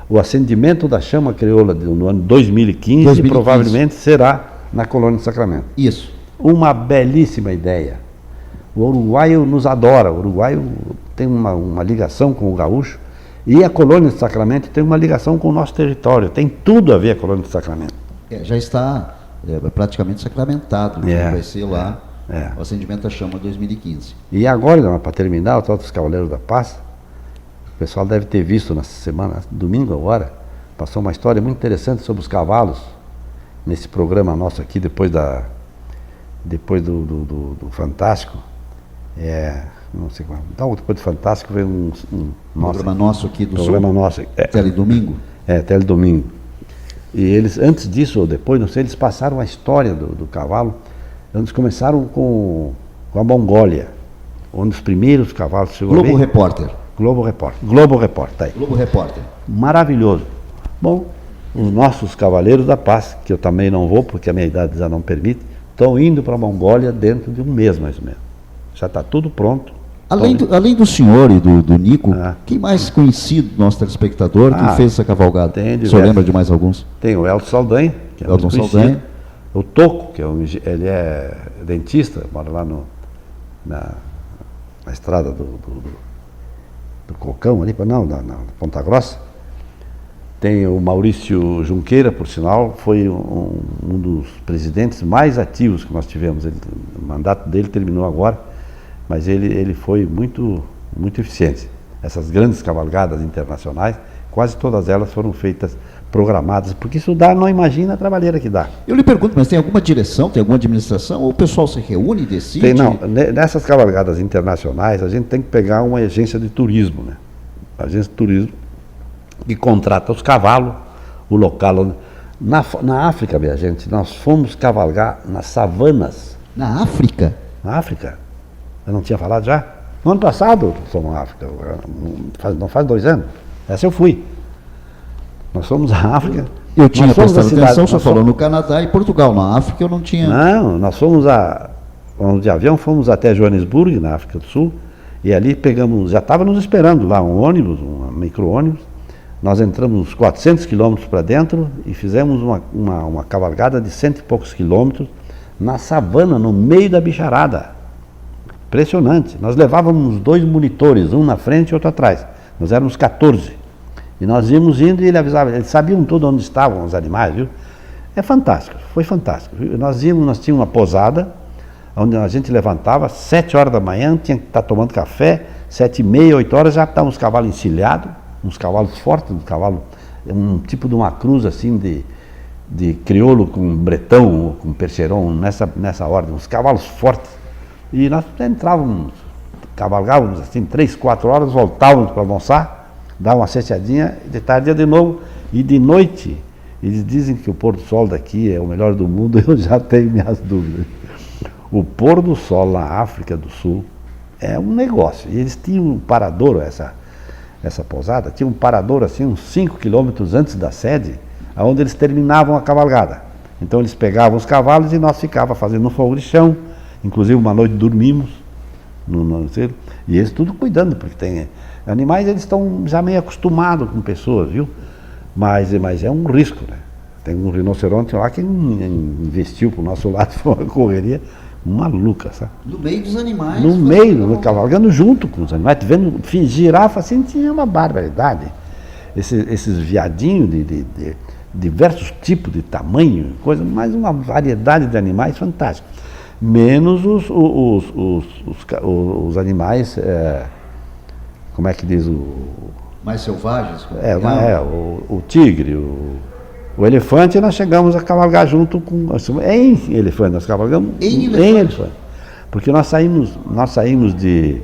o acendimento da chama crioula no ano 2015, e provavelmente será na Colônia de Sacramento. Isso. Uma belíssima ideia. O uruguaio nos adora, o uruguaio tem uma ligação com o gaúcho, e a Colônia de Sacramento tem uma ligação com o nosso território, tem tudo a ver a Colônia de Sacramento. Já está praticamente sacramentado, vai ser lá o acendimento da chama 2015. E agora, para terminar, o Trote dos Cavaleiros da Paz, o pessoal deve ter visto na semana, domingo agora, passou uma história muito interessante sobre os cavalos, nesse programa nosso aqui, depois do Fantástico. Não sei qual. Então, depois do Fantástico veio um programa nosso aqui do programa Sul. Nosso. Teledomingo? Teledomingo. E eles, antes disso ou depois, não sei, eles passaram a história do cavalo. Eles começaram com a Mongólia, onde os primeiros cavalos chegou Globo Repórter. Globo Repórter, tá aí. Globo Repórter. Maravilhoso. Bom, os nossos Cavaleiros da Paz, que eu também não vou, porque a minha idade já não permite, estão indo para a Mongólia dentro de um mês, mais ou menos. Já está tudo pronto. Além do senhor e do Nico, quem mais conhecido do nosso telespectador que fez essa cavalgada? O senhor lembra de mais alguns? Tem o Elton Saldanha, que é muito conhecido. O Toco, que ele é dentista, mora lá na estrada do Cocão, ali, na Ponta Grossa. Tem o Maurício Junqueira, por sinal, foi um dos presidentes mais ativos que nós tivemos. O mandato dele terminou agora, mas ele foi muito, muito eficiente. Essas grandes cavalgadas internacionais, quase todas elas foram feitas, programadas, porque isso não imagina a trabalheira que dá. Eu lhe pergunto, mas tem alguma direção, tem alguma administração, ou o pessoal se reúne e decide? Nessas cavalgadas internacionais, a gente tem que pegar uma agência de turismo, né? A agência de turismo que contrata os cavalos, o local. Na África, minha gente, nós fomos cavalgar nas savanas. Na África? Na África. Eu não tinha falado já? No ano passado, fomos na África. Não faz 2 anos. Essa eu fui. Nós fomos à África. Eu tinha prestado atenção, o senhor falou no Canadá e Portugal. Na África eu não tinha... Não, nós fomos de avião, fomos até Joanesburgo, na África do Sul, e ali pegamos, já estava nos esperando lá um ônibus, um micro-ônibus. Nós entramos uns 400 quilômetros para dentro e fizemos uma cavalgada de 100 e poucos quilômetros na savana, no meio da bicharada. Impressionante. Nós levávamos 2 monitores, um na frente e outro atrás. Nós éramos 14. E nós íamos indo e ele avisava, eles sabiam tudo onde estavam os animais, viu? É fantástico, foi fantástico. Nós tínhamos uma posada, onde a gente levantava, 7 horas da manhã, tinha que estar tomando café, 7h30, 8 horas, já estavam os cavalos encilhados, uns cavalos fortes, um tipo de uma cruz assim de crioulo com bretão, com percheron, nessa ordem, uns cavalos fortes. E nós entrávamos, cavalgávamos assim 3, 4 horas, voltávamos para almoçar, dá uma cesteadinha, de tarde de novo, e de noite, eles dizem que o pôr do sol daqui é o melhor do mundo, eu já tenho minhas dúvidas. O pôr do sol na África do Sul é um negócio, e eles tinham um paradouro, essa pousada, tinha um paradouro assim, uns 5 quilômetros antes da sede, onde eles terminavam a cavalgada. Então eles pegavam os cavalos e nós ficávamos fazendo um fogo de chão, inclusive uma noite dormimos, e eles tudo cuidando, porque tem... Animais, eles estão já meio acostumados com pessoas, viu? Mas é um risco, né? Tem um rinoceronte lá que investiu pro nosso lado, foi uma correria maluca, sabe? No meio dos animais. No meio, cavalgando junto com os animais, vendo girafa assim, tinha uma barbaridade. Esses viadinhos de diversos tipos de tamanho, coisa, mas uma variedade de animais fantástica. Menos os animais... como é que diz mais selvagens? O tigre, o elefante, nós chegamos a cavalgar junto com... Em elefante, nós cavalgamos em elefante. Porque nós saímos de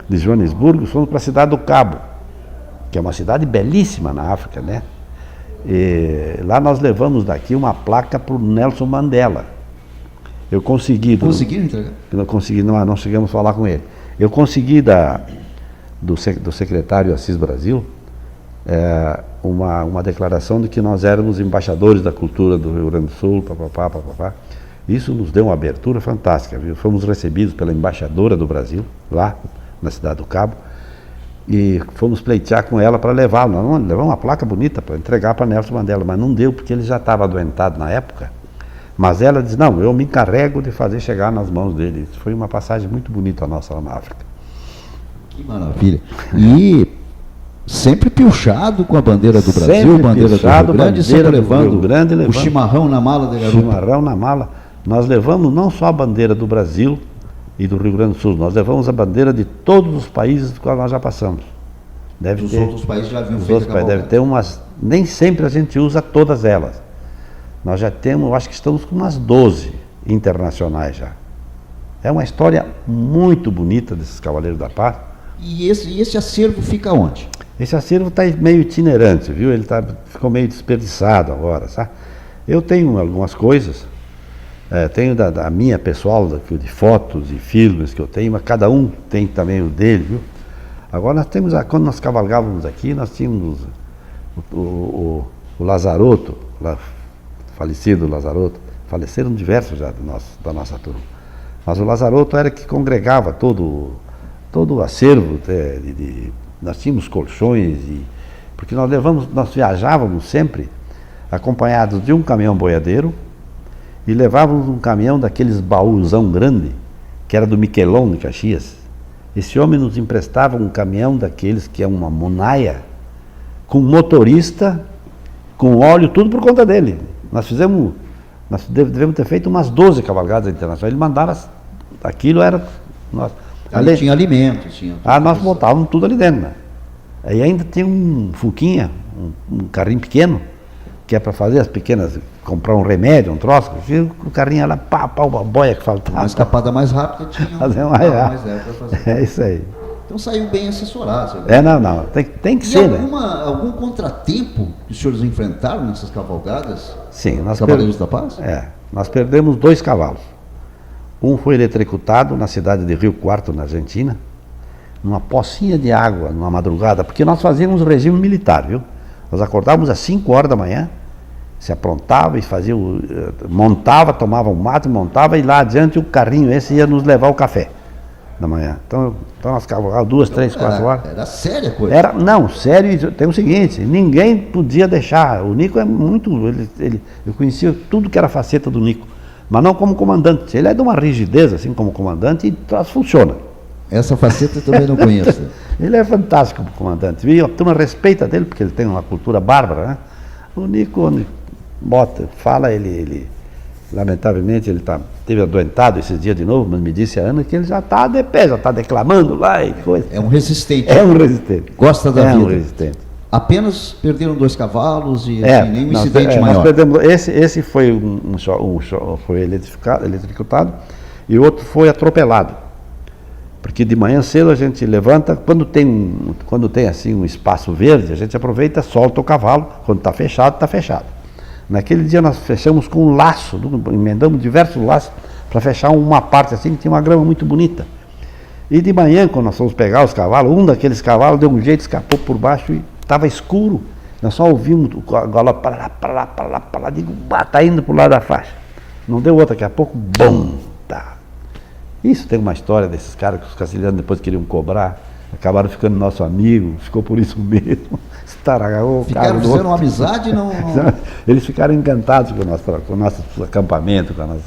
Joanesburgo, fomos para a cidade do Cabo, que é uma cidade belíssima na África, né? E lá nós levamos daqui uma placa para o Nelson Mandela. Eu consegui... Conseguiram entregar? Não consegui, não chegamos a falar com ele. Eu consegui do secretário Assis Brasil uma declaração de que nós éramos embaixadores da cultura do Rio Grande do Sul, papapá. Isso nos deu uma abertura fantástica, viu? Fomos recebidos pela embaixadora do Brasil, lá na Cidade do Cabo, e fomos pleitear com ela para levá-lo. Nós levamos uma placa bonita para entregar para Nelson Mandela, mas não deu porque ele já estava adoentado na época. Mas ela disse, não, eu me encarrego de fazer chegar nas mãos dele. Isso foi uma passagem muito bonita a nossa lá na África. Que maravilha. E sempre piochado com a bandeira do Brasil, Sempre bandeira do piochado, Rio Grande, bandeira sempre do Rio levando Grande, o chimarrão na mala da garupa. Chimarrão na mala. Nós levamos não só a bandeira do Brasil e do Rio Grande do Sul, nós levamos a bandeira de todos os países dos quais nós já passamos. Os outros países já haviam feito a cavalgada. Deve ter umas, nem sempre a gente usa todas elas. Nós já temos, eu acho que estamos com umas 12 internacionais já. É uma história muito bonita desses Cavaleiros da Paz. E esse acervo fica onde? Esse acervo está meio itinerante, viu? Ele ficou meio desperdiçado agora, sabe? Eu tenho algumas coisas, tenho da minha pessoal, de fotos e filmes que eu tenho, mas cada um tem também o dele, viu? Agora nós temos, quando nós cavalgávamos aqui, nós tínhamos o Lazaroto, falecido Lazaroto, faleceram diversos já da nossa turma. Mas o Lazaroto era que congregava todo o acervo, nós tínhamos colchões, porque nós viajávamos sempre acompanhados de um caminhão boiadeiro e levávamos um caminhão daqueles baúzão grande, que era do Miquelon de Caxias. Esse homem nos emprestava um caminhão daqueles que é uma monaia, com motorista, com óleo, tudo por conta dele. Nós devemos ter feito umas 12 cavalgadas internacionais. Ele mandava, aquilo era... Ali tinha alimentos, tinha... nós montávamos tudo ali dentro, né? Aí ainda tinha um Fuquinha, um carrinho pequeno, que é para fazer as pequenas, comprar um remédio, um troço, o carrinho lá, uma boia que faltava. Uma escapada mais rápida tinha mais leve para fazer. É isso aí. Então saiu bem assessorado. Não, tem que ser, né? Algum contratempo que os senhores enfrentaram nessas cavalgadas? Sim, Cavaleiros da Paz? Nós perdemos 2 cavalos. Um foi eletrocutado na cidade de Rio Cuarto, na Argentina, numa pocinha de água, numa madrugada, porque nós fazíamos regime militar, viu? Nós acordávamos às 5 horas da manhã, se aprontava e montava, tomava um mate, montava e lá adiante o carrinho esse ia nos levar o café da manhã. Então nós cavalgávamos 2, 3, 4 horas. Era séria a coisa? Não, sério, tem o seguinte, ninguém podia deixar, o Nico é muito, eu conhecia tudo que era faceta do Nico, mas não como comandante, ele é de uma rigidez assim como comandante e funciona. Essa faceta eu também não conheço. Ele é fantástico como comandante, viu? A turma respeita dele porque ele tem uma cultura bárbara, né? O Nico, onde fala, ele lamentavelmente, ele teve adoentado esses dias de novo, mas me disse a Ana que ele já está de pé, já está declamando lá e coisa. É um resistente. É um resistente. Gosta da vida. É um resistente. Apenas perderam 2 cavalos e assim, nenhum incidente maior. Nós perdemos, esse foi foi eletrocutado e o outro foi atropelado. Porque de manhã cedo a gente levanta, quando tem assim um espaço verde, a gente aproveita, solta o cavalo, quando está fechado, está fechado. Naquele dia nós fechamos com um laço, emendamos diversos laços para fechar uma parte assim, que tinha uma grama muito bonita. E de manhã, quando nós fomos pegar os cavalos, um daqueles cavalos deu um jeito, escapou por baixo e estava escuro. Nós só ouvimos o galope para lá, digo, está indo para o lado da faixa. Não deu outra, daqui a pouco, bom, tá. Isso tem uma história desses caras que os castelhanos depois queriam cobrar, acabaram ficando nosso amigo, ficou por isso mesmo. Fizeram uma amizade? Não... Eles ficaram encantados com o nosso acampamento, com a nossa...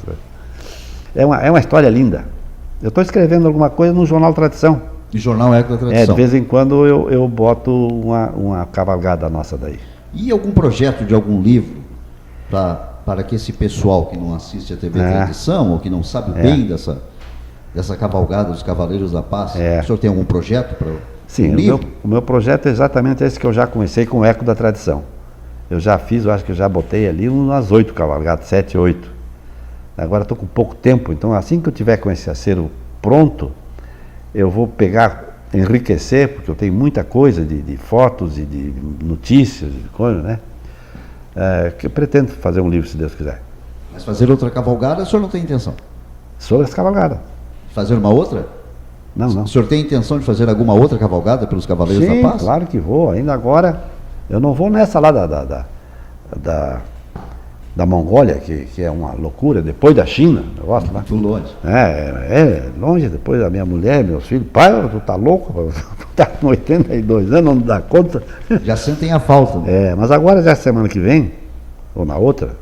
É uma história linda. Eu estou escrevendo alguma coisa no Jornal Tradição. No Jornal Eco da Tradição. De vez em quando eu boto uma cavalgada nossa daí. E algum projeto de algum livro para que esse pessoal que não assiste a TV Tradição ou que não sabe bem dessa cavalgada dos Cavaleiros da Paz, o senhor tem algum projeto para Sim, o meu projeto é exatamente esse que eu já comecei com o Eco da Tradição. Eu já fiz, eu acho que eu já botei ali umas 8 cavalgadas, 7, 8. Agora estou com pouco tempo, então assim que eu tiver com esse acervo pronto, eu vou pegar enriquecer, porque eu tenho muita coisa de fotos e de notícias, de coisa, né? Que eu pretendo fazer um livro, se Deus quiser. Mas fazer outra cavalgada, o senhor não tem intenção? Sobre essa cavalgada. Fazer uma outra? Não, não. O senhor tem intenção de fazer alguma outra cavalgada pelos Cavaleiros Sim, da Paz? claro que vou. Ainda agora, eu não vou nessa lá da Mongólia, que é uma loucura, depois da China, eu gosto lá. Muito longe. É longe, depois da minha mulher, meus filhos. Pai, tu tá louco? Tu tá com 82 anos, não dá conta. Já sentem a falta. Né? Mas agora, já semana que vem, ou na outra,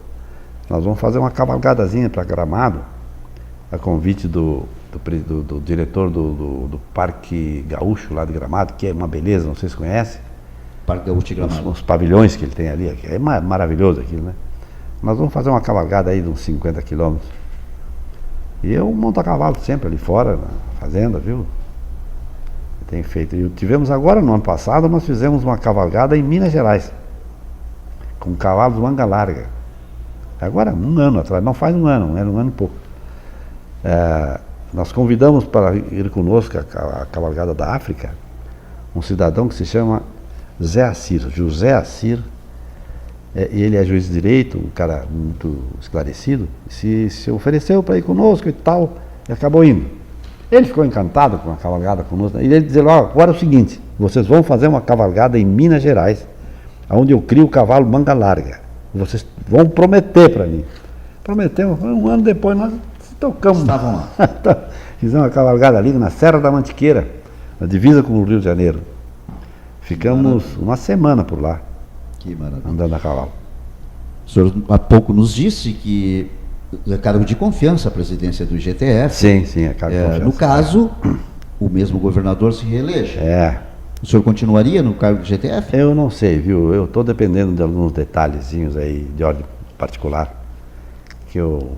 nós vamos fazer uma cavalgadazinha para Gramado, a convite do diretor do Parque Gaúcho lá de Gramado, que é uma beleza, não sei se conhece. Parque Gaúcho de Gramado. Os pavilhões que ele tem ali, é maravilhoso aquilo, né? Nós vamos fazer uma cavalgada aí de uns 50 quilômetros. E eu monto a cavalo sempre ali fora, na fazenda, viu? Tenho feito. E tivemos agora, no ano passado, nós fizemos uma cavalgada em Minas Gerais, com cavalos manga larga. Agora, um ano atrás, não faz um ano e pouco. Nós convidamos para ir conosco a cavalgada da África, um cidadão que se chama José Assir. Ele é juiz de direito, um cara muito esclarecido, se ofereceu para ir conosco e tal, e acabou indo. Ele ficou encantado com a cavalgada conosco, e ele dizia, agora é o seguinte, vocês vão fazer uma cavalgada em Minas Gerais, onde eu crio o cavalo manga larga. Vocês vão prometer para mim. Prometemos, um ano depois nós tocamos. Estavam lá. Fizemos uma cavalgada ali na Serra da Mantiqueira, na divisa com o Rio de Janeiro. Ficamos uma semana por lá. Que maravilha. Andando a cavalo. O senhor há pouco nos disse que é cargo de confiança a presidência do IGTF. Sim, é cargo de confiança. No caso, o mesmo governador se reeleja. O senhor continuaria no cargo do IGTF? Eu não sei, viu? Eu estou dependendo de alguns detalhezinhos aí de ordem particular, que eu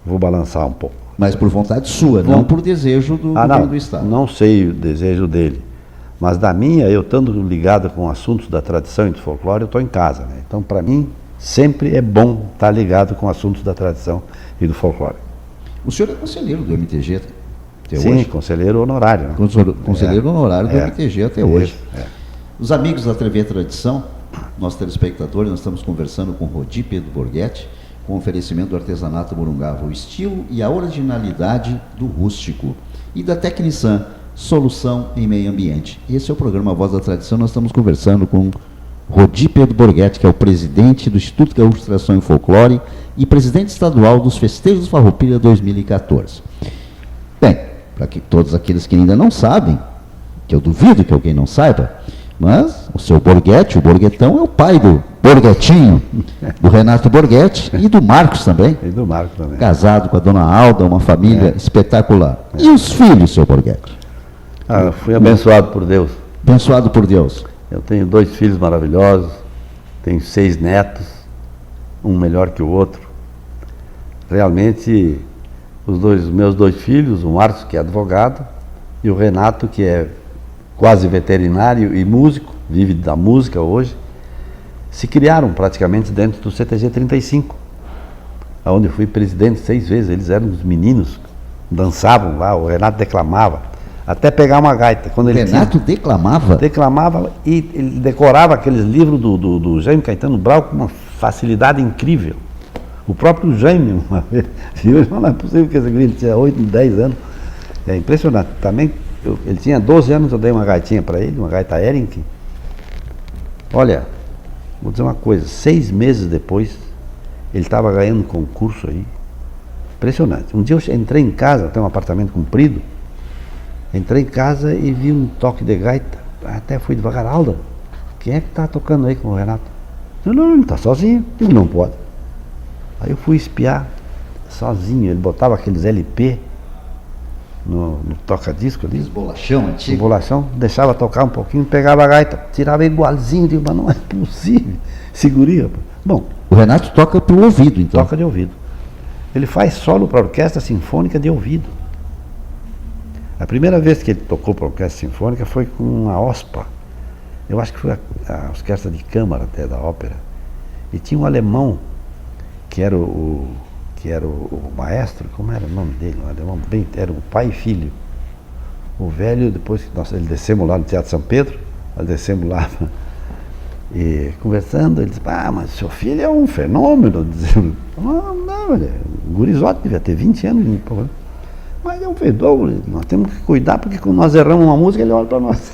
vou balançar um pouco. Mas por vontade sua, não por desejo do governo do Estado. Não sei o desejo dele. Mas da minha, eu estando ligado com assuntos da tradição e do folclore, eu estou em casa, né? Então, para mim, sempre é bom estar ligado com assuntos da tradição e do folclore. O senhor é conselheiro do MTG até Sim, hoje? Conselheiro honorário. Né? Conselheiro honorário do MTG até hoje. É. Os amigos da TV Tradição, nossos telespectadores, nós estamos conversando com Rodi Pedro Borghetti, com oferecimento do artesanato Morungava, o estilo e a originalidade do rústico, e da Tecnisan, solução em meio ambiente. Esse é o programa Voz da Tradição. Nós estamos conversando com Rodi Pedro Borghetti, que é o presidente do Instituto Gaúcho de Tradição e Folclore e presidente estadual dos Festejos Farroupilha 2014. Bem, para que todos aqueles que ainda não sabem, que eu duvido que alguém não saiba, mas o seu Borghetti, o Borghetão, é o pai do Borghetinho, do Renato Borghetti e do Marcos também. E do Marcos também. Casado com a dona Alda, uma família espetacular. E os filhos, seu Borghetti? Fui abençoado por Deus. Abençoado por Deus. Eu tenho 2 filhos maravilhosos, tenho 6 netos, um melhor que o outro. Realmente, os meus 2 filhos, o Marcos, que é advogado, e o Renato, que é quase veterinário e músico, vive da música hoje, se criaram praticamente dentro do CTG 35, onde eu fui presidente 6 vezes. Eles eram os meninos, dançavam lá, o Renato declamava. Até pegar uma gaita. Quando ele Renato declamava? Declamava e ele decorava aqueles livros do Jaime Caetano Brau com uma facilidade incrível. O próprio Jaime, uma vez, não é possível que esse ele tinha 8, 10 anos. É impressionante. Também, ele tinha 12 anos, eu dei uma gaitinha para ele, uma gaita Ehrenke. Olha, vou dizer uma coisa, 6 meses depois, ele estava ganhando um concurso aí. Impressionante. Um dia eu entrei em casa, tem um apartamento comprido, entrei em casa e vi um toque de gaita. Até fui devagar. Alda, quem é que está tocando aí com o Renato? Não, ele está sozinho. Ele não pode. Aí eu fui espiar sozinho. Ele botava aqueles LP no toca-disco ali. Bolachão antigo. Bolachão, deixava tocar um pouquinho, pegava a gaita, tirava igualzinho. Digo, mas não é possível. Seguria. Bom, o Renato toca pelo ouvido, então. Toca de ouvido. Ele faz solo para orquestra sinfônica de ouvido. A primeira vez que ele tocou para a orquestra sinfônica foi com uma OSPA. Eu acho que foi a orquestra de câmara até da ópera. E tinha um alemão que era o maestro, como era o nome dele? Um alemão bem, era o pai e filho. O velho, depois que ele descemos lá no Teatro São Pedro, nós descemos lá e conversando, ele disse, mas seu filho é um fenômeno. Dizendo, não, ele é um gurizote, devia ter 20 anos. Mas é um fedor, nós temos que cuidar, porque quando nós erramos uma música, ele olha para nós.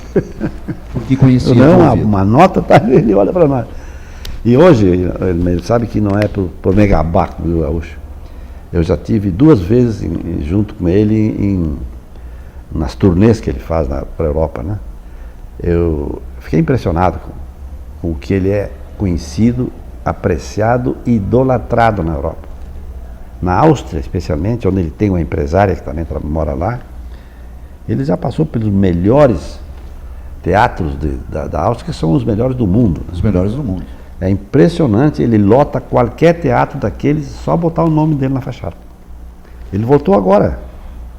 Porque conhecia uma nota, tá, ele olha para nós. E hoje, ele sabe que não é por megabaco, viu, Gaúcho? Eu já tive 2 vezes junto com ele nas turnês que ele faz para a Europa, né? Eu fiquei impressionado com o que ele é conhecido, apreciado e idolatrado na Europa. Na Áustria, especialmente, onde ele tem uma empresária que também mora lá, ele já passou pelos melhores teatros da Áustria, que são os melhores do mundo. Os melhores do mundo. É impressionante, ele lota qualquer teatro daqueles, só botar o nome dele na fachada. Ele voltou agora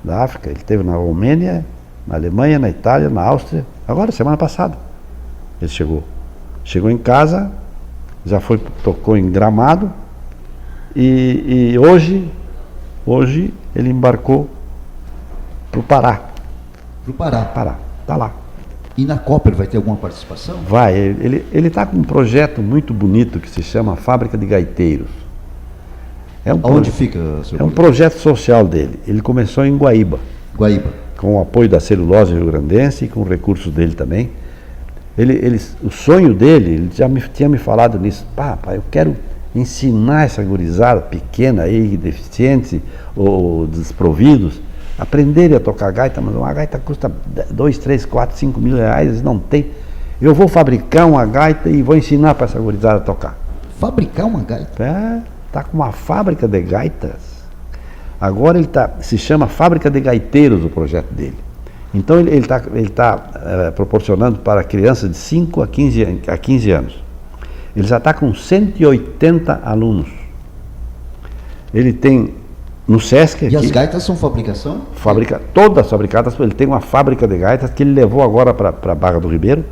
da África, ele esteve na Romênia, na Alemanha, na Itália, na Áustria, agora, semana passada, ele chegou. Chegou em casa, já tocou em Gramado, e hoje ele embarcou para o Pará. Para o Pará? Pará, está lá. E na Copa ele vai ter alguma participação? Vai, ele está com um projeto muito bonito que se chama Fábrica de Gaiteiros. Onde fica, seu É um projeto social dele. Ele começou em Guaíba. Guaíba. Com o apoio da Celulose Rio-Grandense e com recursos dele também. O sonho dele, ele já tinha me falado nisso. Pai, eu quero ensinar essa gurizada pequena aí, deficiente ou desprovidos, aprenderem a tocar gaita, mas uma gaita custa 2, 3, 4, 5 mil reais, não tem. Eu vou fabricar uma gaita e vou ensinar para essa gurizada a tocar. Fabricar uma gaita? Está com uma fábrica de gaitas. Agora se chama Fábrica de Gaiteiros o projeto dele. Então ele está proporcionando para crianças de 5 a 15 anos. Ele já está com 180 alunos. Ele tem no Sesc aqui, e as gaitas são fabricação? Todas fabricadas. Ele tem uma fábrica de gaitas que ele levou agora para Barra do Ribeiro.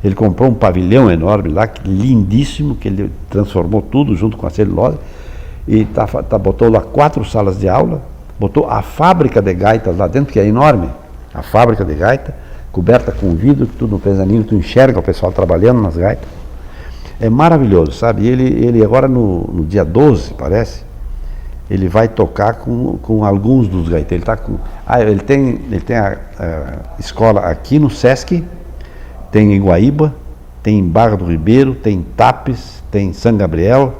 Ele comprou um pavilhão enorme lá, lindíssimo, que ele transformou tudo junto com a celulose. E botou lá 4 salas de aula, botou a fábrica de gaitas lá dentro, que é enorme. A fábrica de gaita, coberta com vidro, tudo no pesaninho, tu enxerga o pessoal trabalhando nas gaitas. É maravilhoso, sabe? Ele agora no dia 12, parece, ele vai tocar com alguns dos gaiteiros. Ele tem a escola aqui no Sesc, tem em Guaíba, tem em Barra do Ribeiro, tem em Tapes, tem em São Gabriel,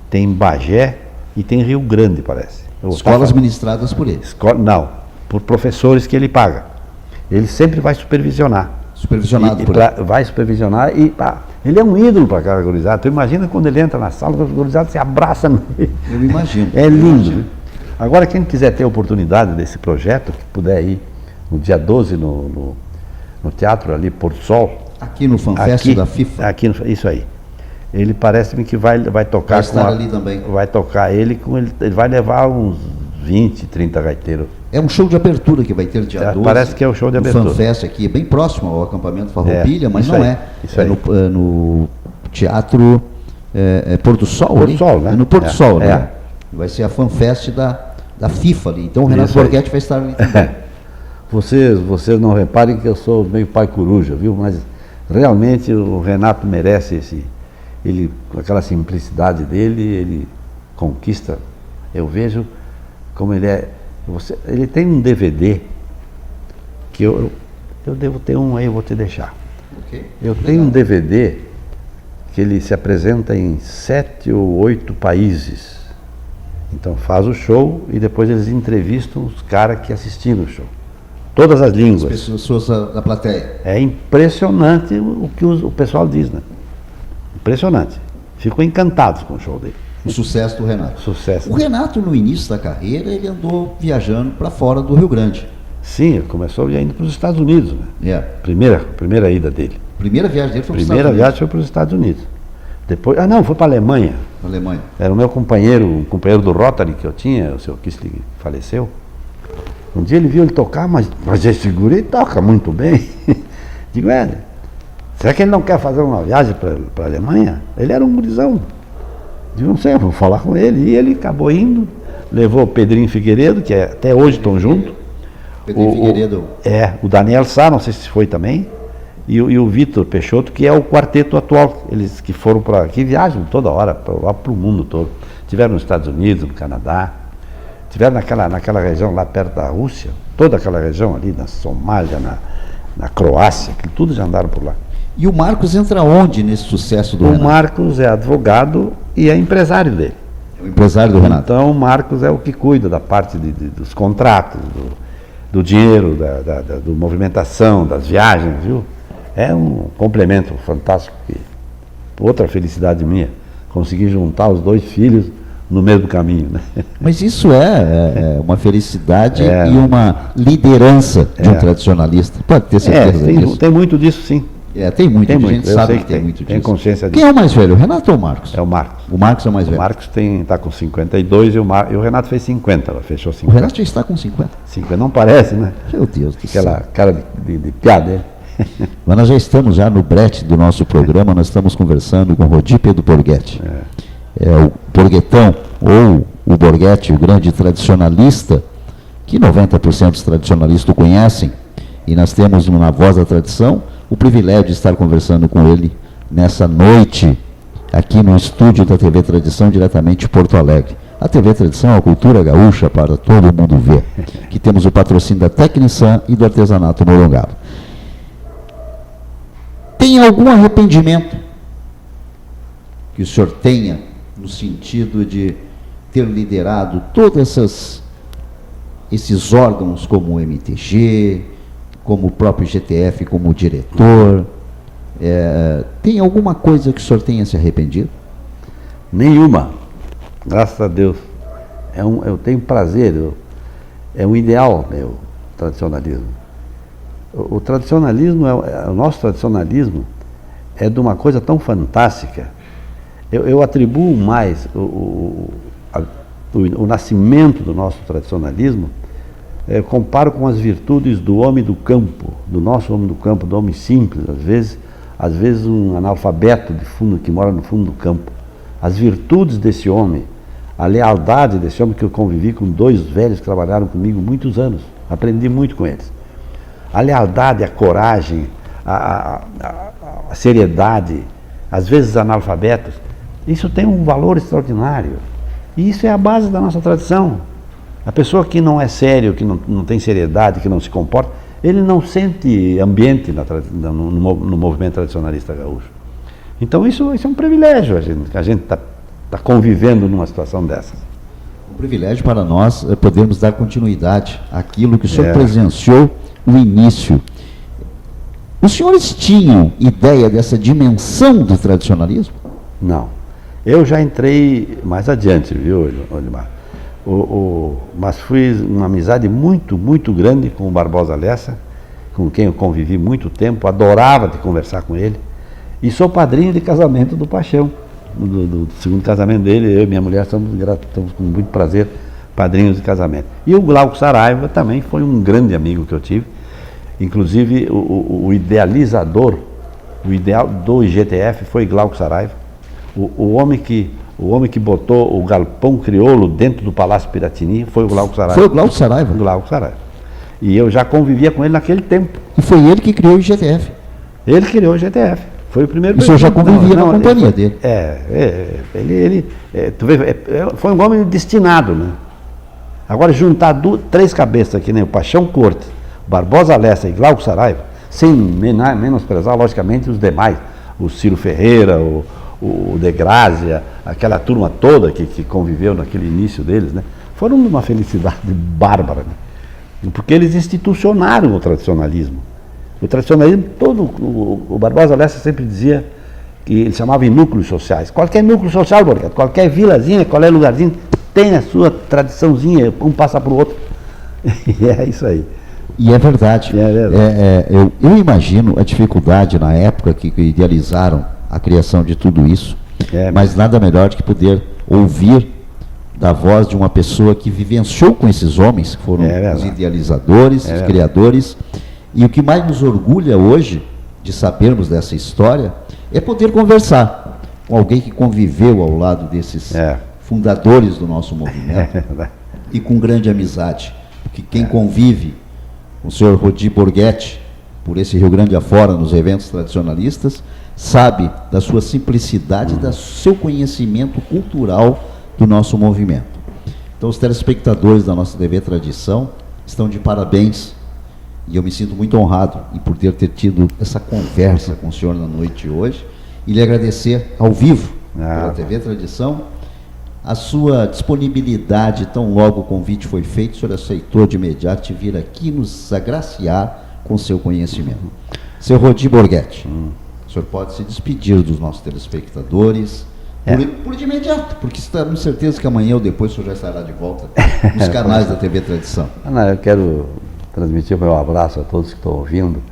tem em Bagé e tem em Rio Grande, parece. Escolas ministradas por ele? Não, por professores que ele paga. Ele sempre vai supervisionar. Supervisionado por ele? Vai supervisionar e ele é um ídolo para aquela gurizada. Tu imagina quando ele entra na sala, os gurizados se abraçam nele. Eu imagino. É lindo. Agora, quem quiser ter a oportunidade desse projeto, que puder ir no dia 12 no teatro ali, Porto Sol. Aqui no FanFest da FIFA? Isso aí. Ele parece-me que vai tocar vai estar ali também. Vai tocar ele vai levar uns 20, 30 gaiteiros. É um show de abertura que vai ter dia 12. Parece que é o show de abertura. O FanFest aqui é bem próximo ao acampamento Farroupilha, mas não aí, é. Isso aí. No Teatro Porto Sol. Porto Sol, né? É no Porto Sol, né? Vai ser a FanFest da FIFA ali. Então o Renato Borghetti vai estar ali também. Vocês não reparem que eu sou meio pai coruja, viu? Mas realmente o Renato merece ele, com aquela simplicidade dele, ele conquista. Eu vejo como ele é. Ele tem um DVD que eu devo ter um aí, eu vou te deixar. Okay. Eu tenho um DVD que ele se apresenta em 7 ou 8 países. Então faz o show e depois eles entrevistam os caras que assistiram o show. Todas as línguas. As pessoas da plateia. É impressionante o que o pessoal diz, né? Impressionante. Ficam encantados com o show dele. O sucesso do Renato. Sucesso. O Renato, no início da carreira, ele andou viajando para fora do Rio Grande. Sim, começou indo para os Estados Unidos, né? Primeira ida dele. Primeira viagem dele foi para os Estados Unidos. Primeira viagem foi para os Estados Unidos. Depois, foi para a Alemanha. Alemanha. Era o meu companheiro, um companheiro do Rotary que eu tinha, o seu Kissling faleceu. Um dia ele viu ele tocar, mas esse guri toca muito bem. Digo, será que ele não quer fazer uma viagem para a Alemanha? Ele era um gurizão. Digo, não sei, eu vou falar com ele. E ele acabou indo, levou o Pedrinho Figueiredo, que até hoje estão juntos, Pedro Figueiredo. O Daniel Sá, não sei se foi também, e o Vitor Peixoto, que é o quarteto atual. Eles que foram que viajam toda hora para o mundo todo. Tiveram nos Estados Unidos, no Canadá, tiveram naquela região lá perto da Rússia, toda aquela região ali, na Somália, na Croácia, que tudo já andaram por lá. E o Marcos entra onde nesse sucesso do Renato? O Marcos é advogado e é empresário dele. É o empresário do Renato. Então o Marcos é o que cuida da parte dos contratos, do dinheiro, da movimentação, das viagens, viu? É um complemento fantástico. Outra felicidade minha, conseguir juntar os dois filhos no mesmo caminho, né? Mas isso é uma felicidade e uma liderança de um tradicionalista. Pode ter certeza disso. Tem muito disso, sim. Tem muito, a gente sabe que tem muito disso. Tem consciência disso. Quem é o mais velho, o Renato ou o Marcos? É o Marcos. O Marcos é o mais velho. O Marcos está com 52 e o Renato fez 50, ela fechou 50. O Renato já está com 50. 50, não parece, né? Meu Deus do céu. Aquela cara de piada, Mas nós já estamos no brete do nosso programa, nós estamos conversando com o Rodi Pedro Borghetti. É o Borghetão, ou o Borghetti, o grande tradicionalista, que 90% dos tradicionalistas o conhecem, e nós temos na Voz da Tradição o privilégio de estar conversando com ele nessa noite, aqui no estúdio da TV Tradição, diretamente de Porto Alegre. A TV Tradição é a cultura gaúcha para todo mundo ver, que temos o patrocínio da Tecnisan e do Artesanato Morongaba. Tem algum arrependimento que o senhor tenha no sentido de ter liderado todos esses órgãos como o MTG, como o próprio GTF, como diretor? Tem alguma coisa que o senhor tenha se arrependido? Nenhuma, graças a Deus. Eu tenho prazer, é um ideal meu, tradicionalismo. O tradicionalismo, o nosso tradicionalismo é de uma coisa tão fantástica. Eu atribuo mais o nascimento do nosso tradicionalismo, comparo com as virtudes do homem do campo, do nosso homem do campo, do homem simples, às vezes um analfabeto de fundo, que mora no fundo do campo. As virtudes desse homem, a lealdade desse homem, que eu convivi com dois velhos que trabalharam comigo muitos anos, aprendi muito com eles. A lealdade, a coragem, a seriedade, às vezes analfabetos, isso tem um valor extraordinário. E isso é a base da nossa tradição. A pessoa que não é sério, que não tem seriedade, que não se comporta, ele não sente ambiente no movimento tradicionalista gaúcho. Então isso é um privilégio, a gente está convivendo numa situação dessas. Um privilégio para nós podermos dar continuidade àquilo que o senhor presenciou no início. Os senhores tinham ideia dessa dimensão do tradicionalismo? Não. Eu já entrei mais adiante, viu, Olimar? Mas fiz uma amizade muito, muito grande com o Barbosa Lessa, com quem eu convivi muito tempo, adorava de conversar com ele, e sou padrinho de casamento do Paixão, do segundo casamento dele. Eu e minha mulher estamos com muito prazer padrinhos de casamento. E o Glauco Saraiva também foi um grande amigo que eu tive, inclusive o idealizador, o ideal do IGTF foi Glauco Saraiva, o homem que botou o galpão crioulo dentro do Palácio Piratini foi o Glauco Saraiva. Foi o Glauco Saraiva? O Glauco Saraiva. E eu já convivia com ele naquele tempo. E foi ele que criou o IGTF? Ele criou o IGTF. Foi o primeiro. O senhor já convivia na companhia dele? Tu vê, foi um homem destinado, né? Agora, juntar três cabeças, que nem o Paixão Corte, Barbosa Lessa e Glauco Saraiva, sem menosprezar, logicamente, os demais, o Ciro Ferreira, o De Grazia, aquela turma toda que conviveu naquele início deles, né? Foram uma felicidade bárbara, né? Porque eles institucionaram o tradicionalismo. O tradicionalismo todo, o Barbosa Lessa sempre dizia que ele chamava em núcleos sociais. Qualquer núcleo social, qualquer vilazinha, qualquer lugarzinho, tem a sua tradiçãozinha, um passa para o outro. E é isso aí. E é verdade. Eu imagino a dificuldade na época que idealizaram a criação de tudo isso, mas nada melhor do que poder ouvir da voz de uma pessoa que vivenciou com esses homens, que foram os idealizadores, os criadores. E o que mais nos orgulha hoje de sabermos dessa história é poder conversar com alguém que conviveu ao lado desses fundadores do nosso movimento e com grande amizade. Porque quem convive o senhor Rodi Borghetti, por esse Rio Grande afora, nos eventos tradicionalistas, sabe da sua simplicidade e do seu conhecimento cultural do nosso movimento. Então, os telespectadores da nossa TV Tradição estão de parabéns, e eu me sinto muito honrado por ter tido essa conversa com o senhor na noite de hoje, e lhe agradecer ao vivo pela TV Tradição a sua disponibilidade. Tão logo o convite foi feito, o senhor aceitou de imediato vir aqui nos agraciar com seu conhecimento. Seu Rodi Borghetti, o senhor pode se despedir dos nossos telespectadores por de imediato, porque estamos certeza que amanhã ou depois o senhor já estará de volta nos canais da TV Tradição. Eu quero transmitir o meu abraço a todos que estão ouvindo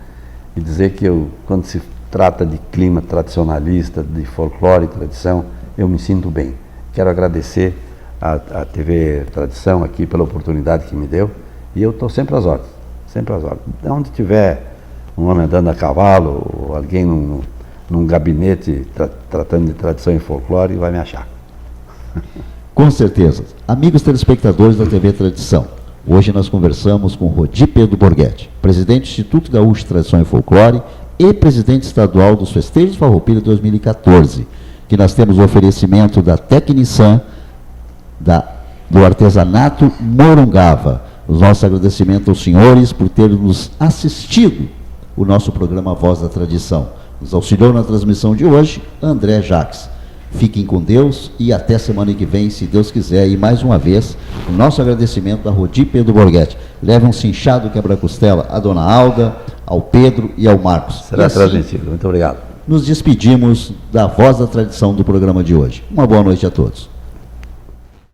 e dizer que quando se trata de clima tradicionalista, de folclore e tradição, eu me sinto bem. Quero agradecer à TV Tradição aqui pela oportunidade que me deu, e eu estou sempre às ordens, sempre às ordens. Onde tiver um homem andando a cavalo, ou alguém num gabinete tratando de tradição e folclore, vai me achar. Com certeza. Amigos telespectadores da TV Tradição, hoje nós conversamos com Rodi Pedro Borghetti, presidente do Instituto Gaúcho de Tradição e Folclore e presidente estadual dos Festejos Farroupilha 2014, que nós temos o oferecimento da Tecnisan, do artesanato Morungava. O nosso agradecimento aos senhores por terem nos assistido o nosso programa Voz da Tradição. Nos auxiliou na transmissão de hoje, André Jacques. Fiquem com Deus e até semana que vem, se Deus quiser. E mais uma vez, o nosso agradecimento a Rodi Pedro Borghetti. Leve um cinchado quebra-costela à dona Alda, ao Pedro e ao Marcos. Será transmitido. Muito obrigado. Nos despedimos da Voz da Tradição do programa de hoje. Uma boa noite a todos.